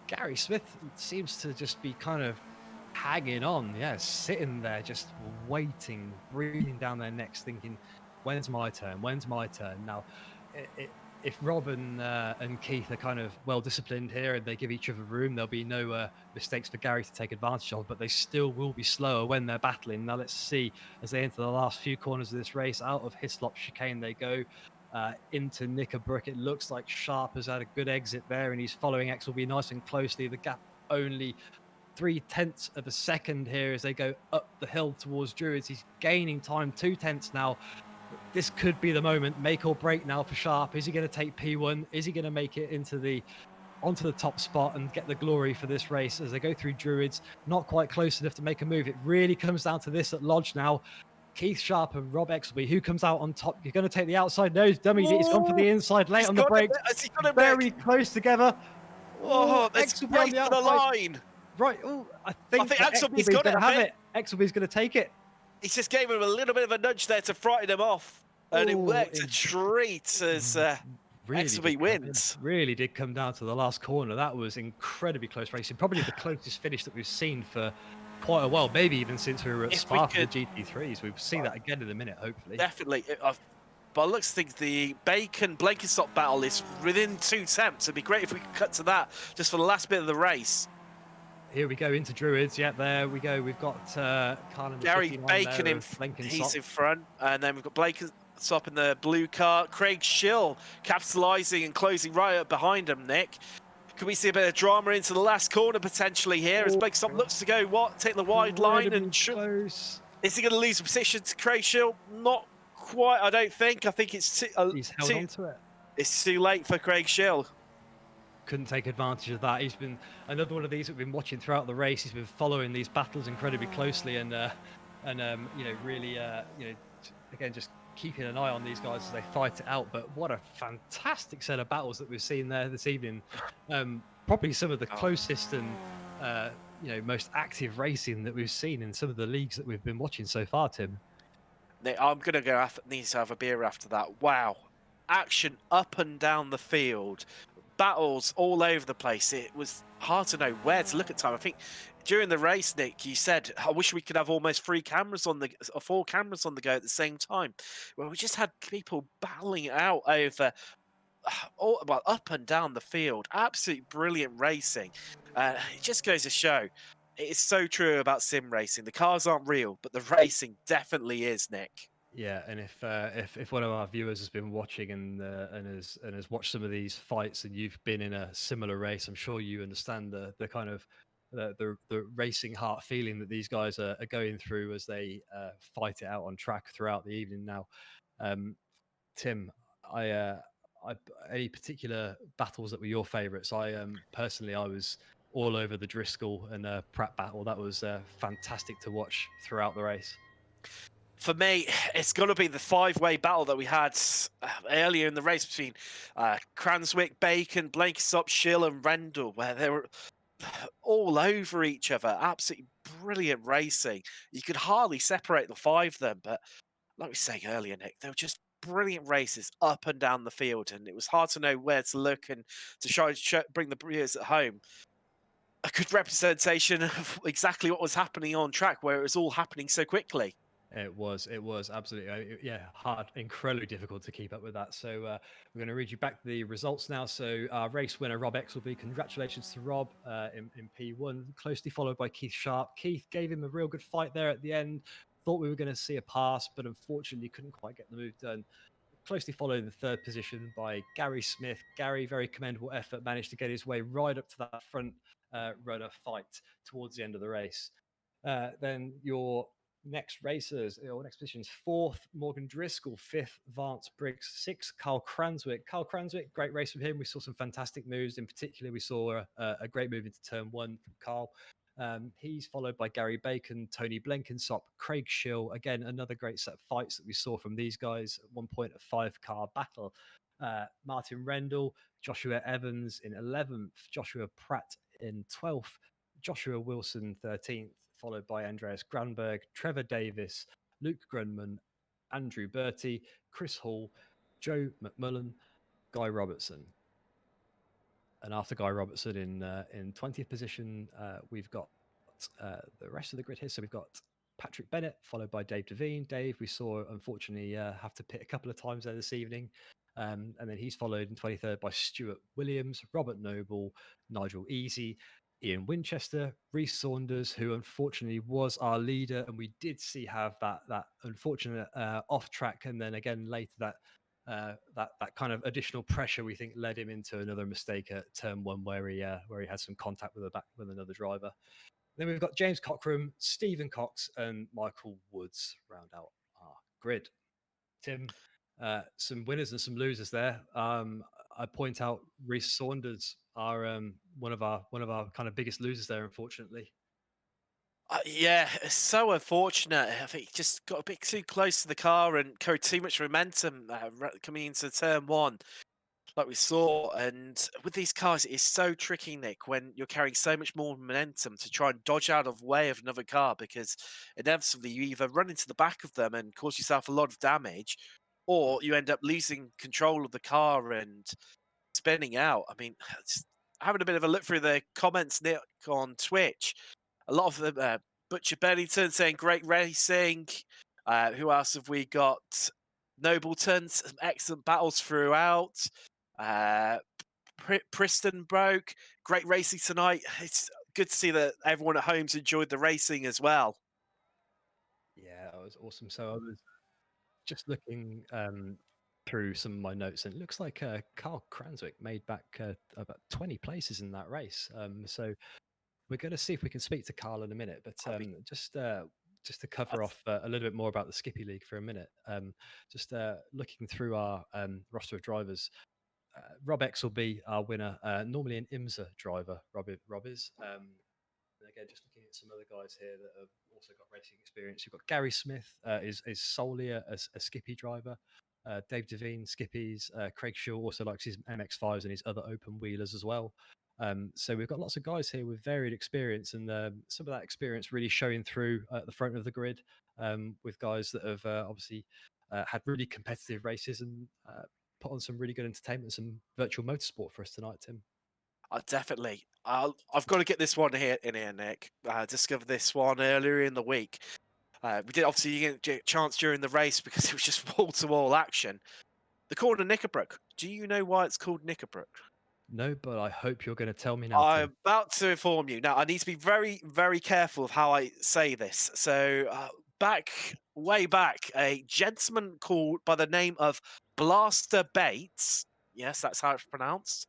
Gary Smith seems to just be kind of hanging on. Yeah, sitting there, just waiting, breathing down their necks, thinking, when's my turn? When's my turn? Now, if Rob and Keith are kind of well disciplined here and they give each other room, there'll be no mistakes for Gary to take advantage of, but they still will be slower when they're battling. Now let's see as they enter the last few corners of this race. Out of Hislop chicane they go into Knickerbrook. It looks like Sharp has had a good exit there and he's following XLB nice and closely. The gap only 0.3 of a second here as they go up the hill towards Druids. He's gaining time, 0.2 now. This could be the moment, make or break now for Sharp. Is he going to take P1? Is he going to make it onto the top spot and get the glory for this race as they go through Druids? Not quite close enough to make a move. It really comes down to this at Lodge now. Keith Sharp and Rob Exelby, who comes out on top? You're going to take the outside nose, dummy. He's gone for the inside, late on the brakes. Very close together. Oh, that's right for the line. Right. Oh, I think Exelby's going to have it. Exelby's going to take it. He just gave him a little bit of a nudge there to frighten him off. And it worked a treat as Exelby wins. Really did come down to the last corner. That was incredibly close racing. Probably the closest finish that we've seen for quite a while, maybe even since we were at Spa for the GT3s. We'll see that again in a minute, hopefully. Definitely. But it looks like the Bacon-Blenkinsop battle is within 2 attempts. It'd be great if we could cut to that just for the last bit of the race. Here we go into Druids. Yeah, there we go. We've got Gary Bacon he's in front, and then we've got Blenkinsop in the blue car. Craig Schill capitalising and closing right up behind him, Nick. Can we see a bit of drama into the last corner potentially here as Blenkinsop looks to go, take the wide line and close. Is he going to lose a position to Craig Schill? Not quite, I don't think. I think it's he's held on to it. It's too late for Craig Schill. Couldn't take advantage of that. He's been another one of these that we've been watching throughout the race. He's been following these battles incredibly closely and really again just keeping an eye on these guys as they fight it out. But what a fantastic set of battles that we've seen there this evening. Probably some of the closest and most active racing that we've seen in some of the leagues that we've been watching so far, Tim. I'm gonna need to have a beer after that. Wow, action up and down the field. Battles all over the place. It was hard to know where to look at time. I think during the race, Nick, you said, I wish we could have almost 4 cameras on the go at the same time. Well, we just had people battling it out over up and down the field. Absolutely brilliant racing. It just goes to show it's so true about sim racing. The cars aren't real, but the racing definitely is, Nick. Yeah, and if one of our viewers has been watching and has watched some of these fights, and you've been in a similar race, I'm sure you understand the kind of the racing heart feeling that these guys are going through as they fight it out on track throughout the evening. Now, Tim, any particular battles that were your favourites? Personally, I was all over the Driscoll and Pratt battle. That was fantastic to watch throughout the race. For me, it's got to be the 5-way battle that we had earlier in the race between Cranswick, Bacon, Blenkinsop, Schill and Rendell, where they were all over each other. Absolutely brilliant racing. You could hardly separate the 5 of them, but like we were saying earlier, Nick, they were just brilliant races up and down the field, and it was hard to know where to look and to bring the viewers at home a good representation of exactly what was happening on track, where it was all happening so quickly. It was absolutely, yeah, hard, incredibly difficult to keep up with that. So we're going to read you back the results now. So our race winner, Rob Exelby, congratulations to Rob in P1, closely followed by Keith Sharp. Keith gave him a real good fight there at the end. Thought we were going to see a pass, but unfortunately couldn't quite get the move done. Closely followed in the third position by Gary Smith. Gary, very commendable effort, managed to get his way right up to that front runner fight towards the end of the race. Then your next racers, your next positions: fourth, Morgan Driscoll; fifth, Vance Briggs; sixth, Carl Cranswick. Carl Cranswick, great race from him. We saw some fantastic moves. In particular, we saw a great move into turn one from Carl. He's followed by Gary Bacon, Tony Blenkinsop, Craig Schill. Again, another great set of fights that we saw from these guys. At one point, a 5-car battle. Martin Rendell, Joshua Evans in 11th, Joshua Pratt in 12th, Joshua Wilson 13th, followed by Andreas Granberg, Trevor Davis, Luke Grundman, Andrew Bertie, Chris Hall, Joe McMullen, Guy Robertson. And after Guy Robertson in 20th position, we've got the rest of the grid here. So we've got Patrick Bennett, followed by Dave Devine. Dave, we saw, unfortunately, have to pit a couple of times there this evening. And then he's followed in 23rd by Stuart Williams, Robert Noble, Nigel Easy, Ian Winchester, Reese Saunders, who unfortunately was our leader, and we did see have that unfortunate off track, and then again later that kind of additional pressure we think led him into another mistake at turn one where he had some contact with another driver. Then we've got James Cockram, Stephen Cox, and Michael Woods round out our grid. Tim, some winners and some losers there. I point out Reese Saunders are one of our kind of biggest losers there, unfortunately. Yeah, it's so unfortunate. I think he just got a bit too close to the car and carried too much momentum coming into turn one, like we saw. And with these cars, it's so tricky, Nick, when you're carrying so much more momentum to try and dodge out of the way of another car, because inevitably you either run into the back of them and cause yourself a lot of damage, or you end up losing control of the car and spinning out. I mean, just having a bit of a look through the comments, Nick, on Twitch, a lot of them, Butcher Bennington saying great racing. Who else have we got? Nobleton, some excellent battles throughout. Preston broke, great racing tonight. It's good to see that everyone at home's enjoyed the racing as well. Yeah, that was awesome. So I was just looking through some of my notes, and it looks like Carl Cranswick made back about 20 places in that race. So we're going to see if we can speak to Carl in a minute, but just to cover off a little bit more about the Skippy League for a minute. Just looking through our roster of drivers, Rob X will be our winner. Normally an IMSA driver, Rob is. And again, just looking at some other guys here that have also got racing experience. You've got Gary Smith, is solely a Skippy driver. Dave Devine, Skippies. Craig Shaw also likes his MX5s and his other open wheelers as well. So we've got lots of guys here with varied experience, and some of that experience really showing through at the front of the grid, with guys that have obviously had really competitive races and put on some really good entertainment, some virtual motorsport for us tonight, Tim. Definitely. I've got to get this one here in here, Nick. I discovered this one earlier in the week. We did obviously get a chance during the race because it was just wall-to-wall action. The corner Knickerbrook. Do you know why it's called Knickerbrook? No, but I hope you're going to tell me now, Tim. I'm about to inform you. Now, I need to be very, very careful of how I say this. So, way back, a gentleman called by the name of Blaster Bates, yes, that's how it's pronounced,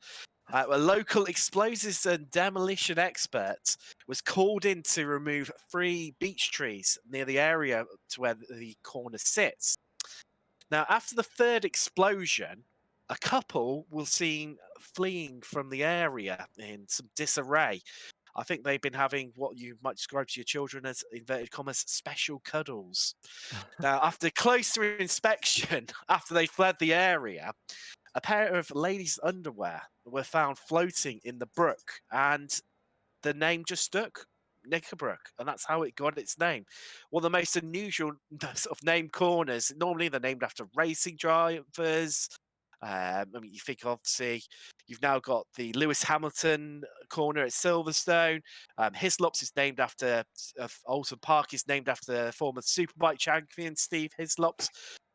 a local explosives and demolition expert, was called in to remove 3 beech trees near the area to where the corner sits. Now, after the 3rd explosion, a couple were seen fleeing from the area in some disarray. I think they've been having what you might describe to your children as, inverted commas, special cuddles. Now, after closer inspection, after they fled the area, a pair of ladies' underwear were found floating in the brook, and the name just stuck. Knickerbrook, and that's how it got its name. One of the most unusual sort of named corners. Normally, they're named after racing drivers. I mean, you think obviously you've now got the Lewis Hamilton corner at Silverstone. Hislops is named after Oulton Park is named after former Superbike champion Steve Hislops.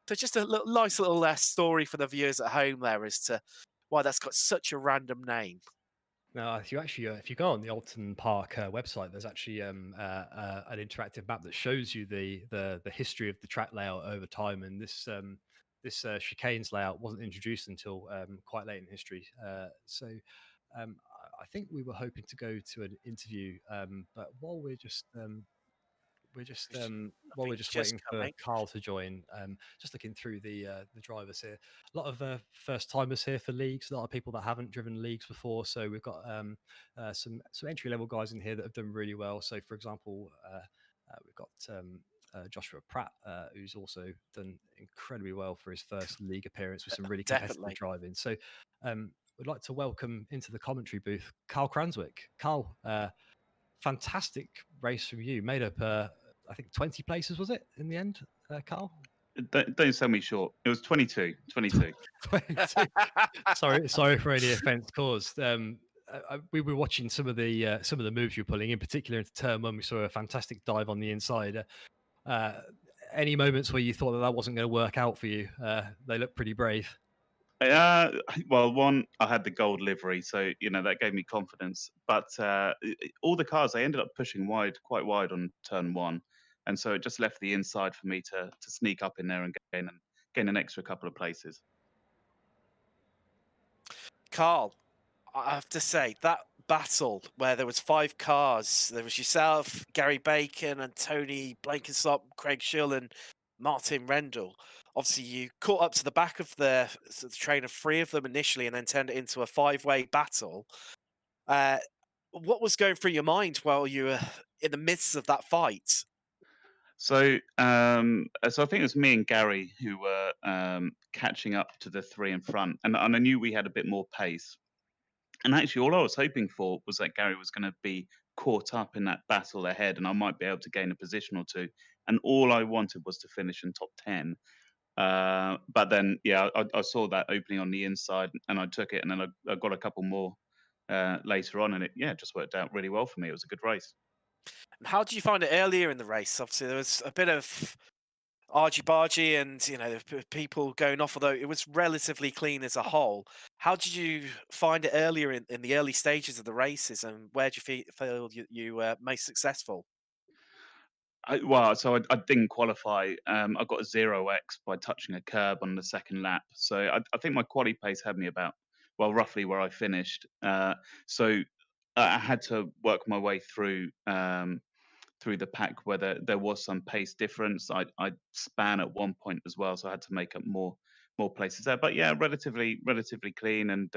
So just a nice little story for the viewers at home there as to why that's got such a random name. Now, if you actually, if you go on the Oulton Park website, there's actually an interactive map that shows you the history of the track layout over time, and this chicanes layout wasn't introduced until quite late in history. I think we were hoping to go to an interview, but I while think we're it's just just waiting for coming. Carl to join, just looking through the drivers here. A lot of first timers here for leagues. A lot of people that haven't driven leagues before. So we've got some entry level guys in here that have done really well. So for example, we've got Joshua Pratt, who's also done incredibly well for his first league appearance with some really competitive Definitely. driving. So we'd like to welcome into the commentary booth Carl Cranswick. Carl, fantastic race from you. Made up, I think, 20 places, was it, in the end, Carl? Don't sell me short. It was 22. 22. 22. Sorry for any offence caused. We were watching some of the moves you were pulling, in particular into turn one. We saw a fantastic dive on the inside. Any moments where you thought that wasn't going to work out for you? They look pretty brave. Uh, well, one, I had the gold livery, so that gave me confidence. But all the cars, they ended up pushing quite wide on turn one, and so it just left the inside for me to sneak up in there and gain an extra couple of places. Carl, I have to say that battle where there was 5 cars, there was yourself, Gary Bacon, and Tony Blenkinsop, Craig Schill, and Martin Rendell. Obviously, you caught up to the back of the train of 3 of them initially, and then turned it into a 5-way battle. What was going through your mind while you were in the midst of that fight? So I think it was me and Gary who were catching up to the three in front, and I knew we had a bit more pace. And actually, all I was hoping for was that Gary was going to be caught up in that battle ahead, and I might be able to gain a position or two. And all I wanted was to finish in top 10. But then, yeah, I saw that opening on the inside, and I took it, and then I got a couple more later on, and it just worked out really well for me. It was a good race. And how did you find it earlier in the race? Obviously, there was a bit of argy-bargy and, people going off, although it was relatively clean as a whole. How did you find it earlier in the early stages of the races, and where do you feel you were most successful? So I didn't qualify. I got a 0x by touching a curb on the second lap. So I think my quali pace had me about, well, roughly where I finished. So I had to work my way through the pack where there was some pace difference. I span at one point as well, so I had to make up more places there. But yeah, relatively clean, and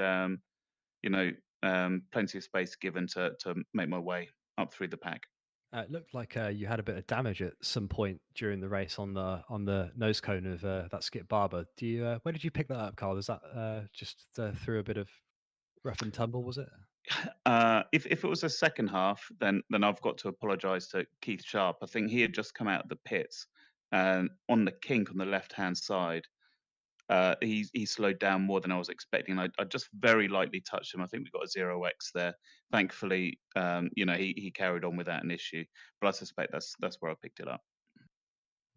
plenty of space given to make my way up through the pack. It looked like you had a bit of damage at some point during the race on the nose cone of that Skip Barber. Where did you pick that up, Carl? Is that just through a bit of rough and tumble? Was it? If it was a second half, then I've got to apologise to Keith Sharp. I think he had just come out of the pits, and on the kink on the left hand side, he slowed down more than I was expecting. I just very lightly touched him. I think we got a 0x there. Thankfully, he carried on without an issue. But I suspect that's where I picked it up.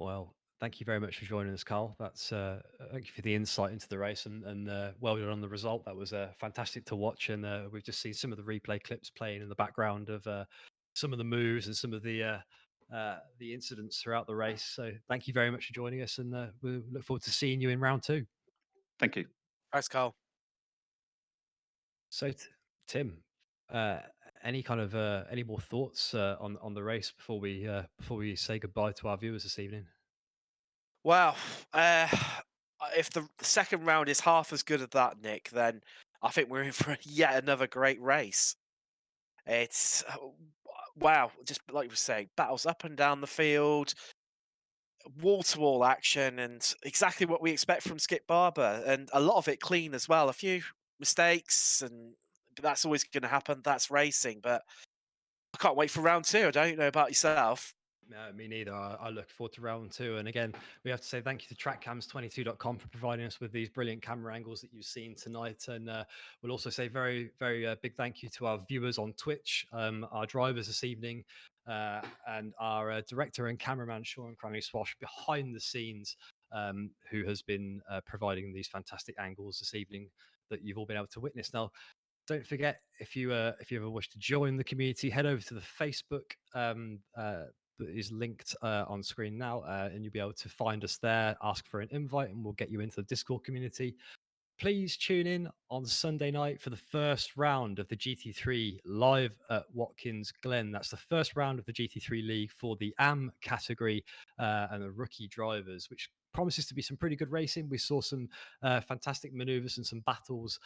Well, thank you very much for joining us, Carl. That's thank you for the insight into the race, and well done on the result. That was fantastic to watch, and we've just seen some of the replay clips playing in the background of some of the moves and some of the incidents throughout the race. So thank you very much for joining us, and we look forward to seeing you in round 2. Thank you. Thanks, Carl. So, Tim, uh, any more thoughts on the race before we say goodbye to our viewers this evening? Well, if the second round is half as good as that, Nick, then I think we're in for yet another great race. It's wow, just like we were saying, battles up and down the field, wall to wall action, and exactly what we expect from Skip Barber, and a lot of it clean as well. A few mistakes, and that's always going to happen. That's racing, but I can't wait for round 2. I don't know about yourself. No, me neither. I look forward to round 2. And again, we have to say thank you to trackcams22.com for providing us with these brilliant camera angles that you've seen tonight. And we'll also say very, very big thank you to our viewers on Twitch, our drivers this evening, and our director and cameraman, Sean Cranley Swash, behind the scenes, who has been providing these fantastic angles this evening that you've all been able to witness. Now, don't forget, if you ever wish to join the community, head over to the Facebook that is linked on screen now, and you'll be able to find us there. Ask for an invite, and we'll get you into the Discord community. Please tune in on Sunday night for the first round of the GT3 live at Watkins Glen. That's the first round of the GT3 League for the AM category and the rookie drivers, which promises to be some pretty good racing. We saw some fantastic maneuvers and some battles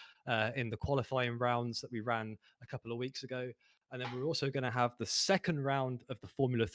in the qualifying rounds that we ran a couple of weeks ago. And then we're also going to have the second round of the Formula 3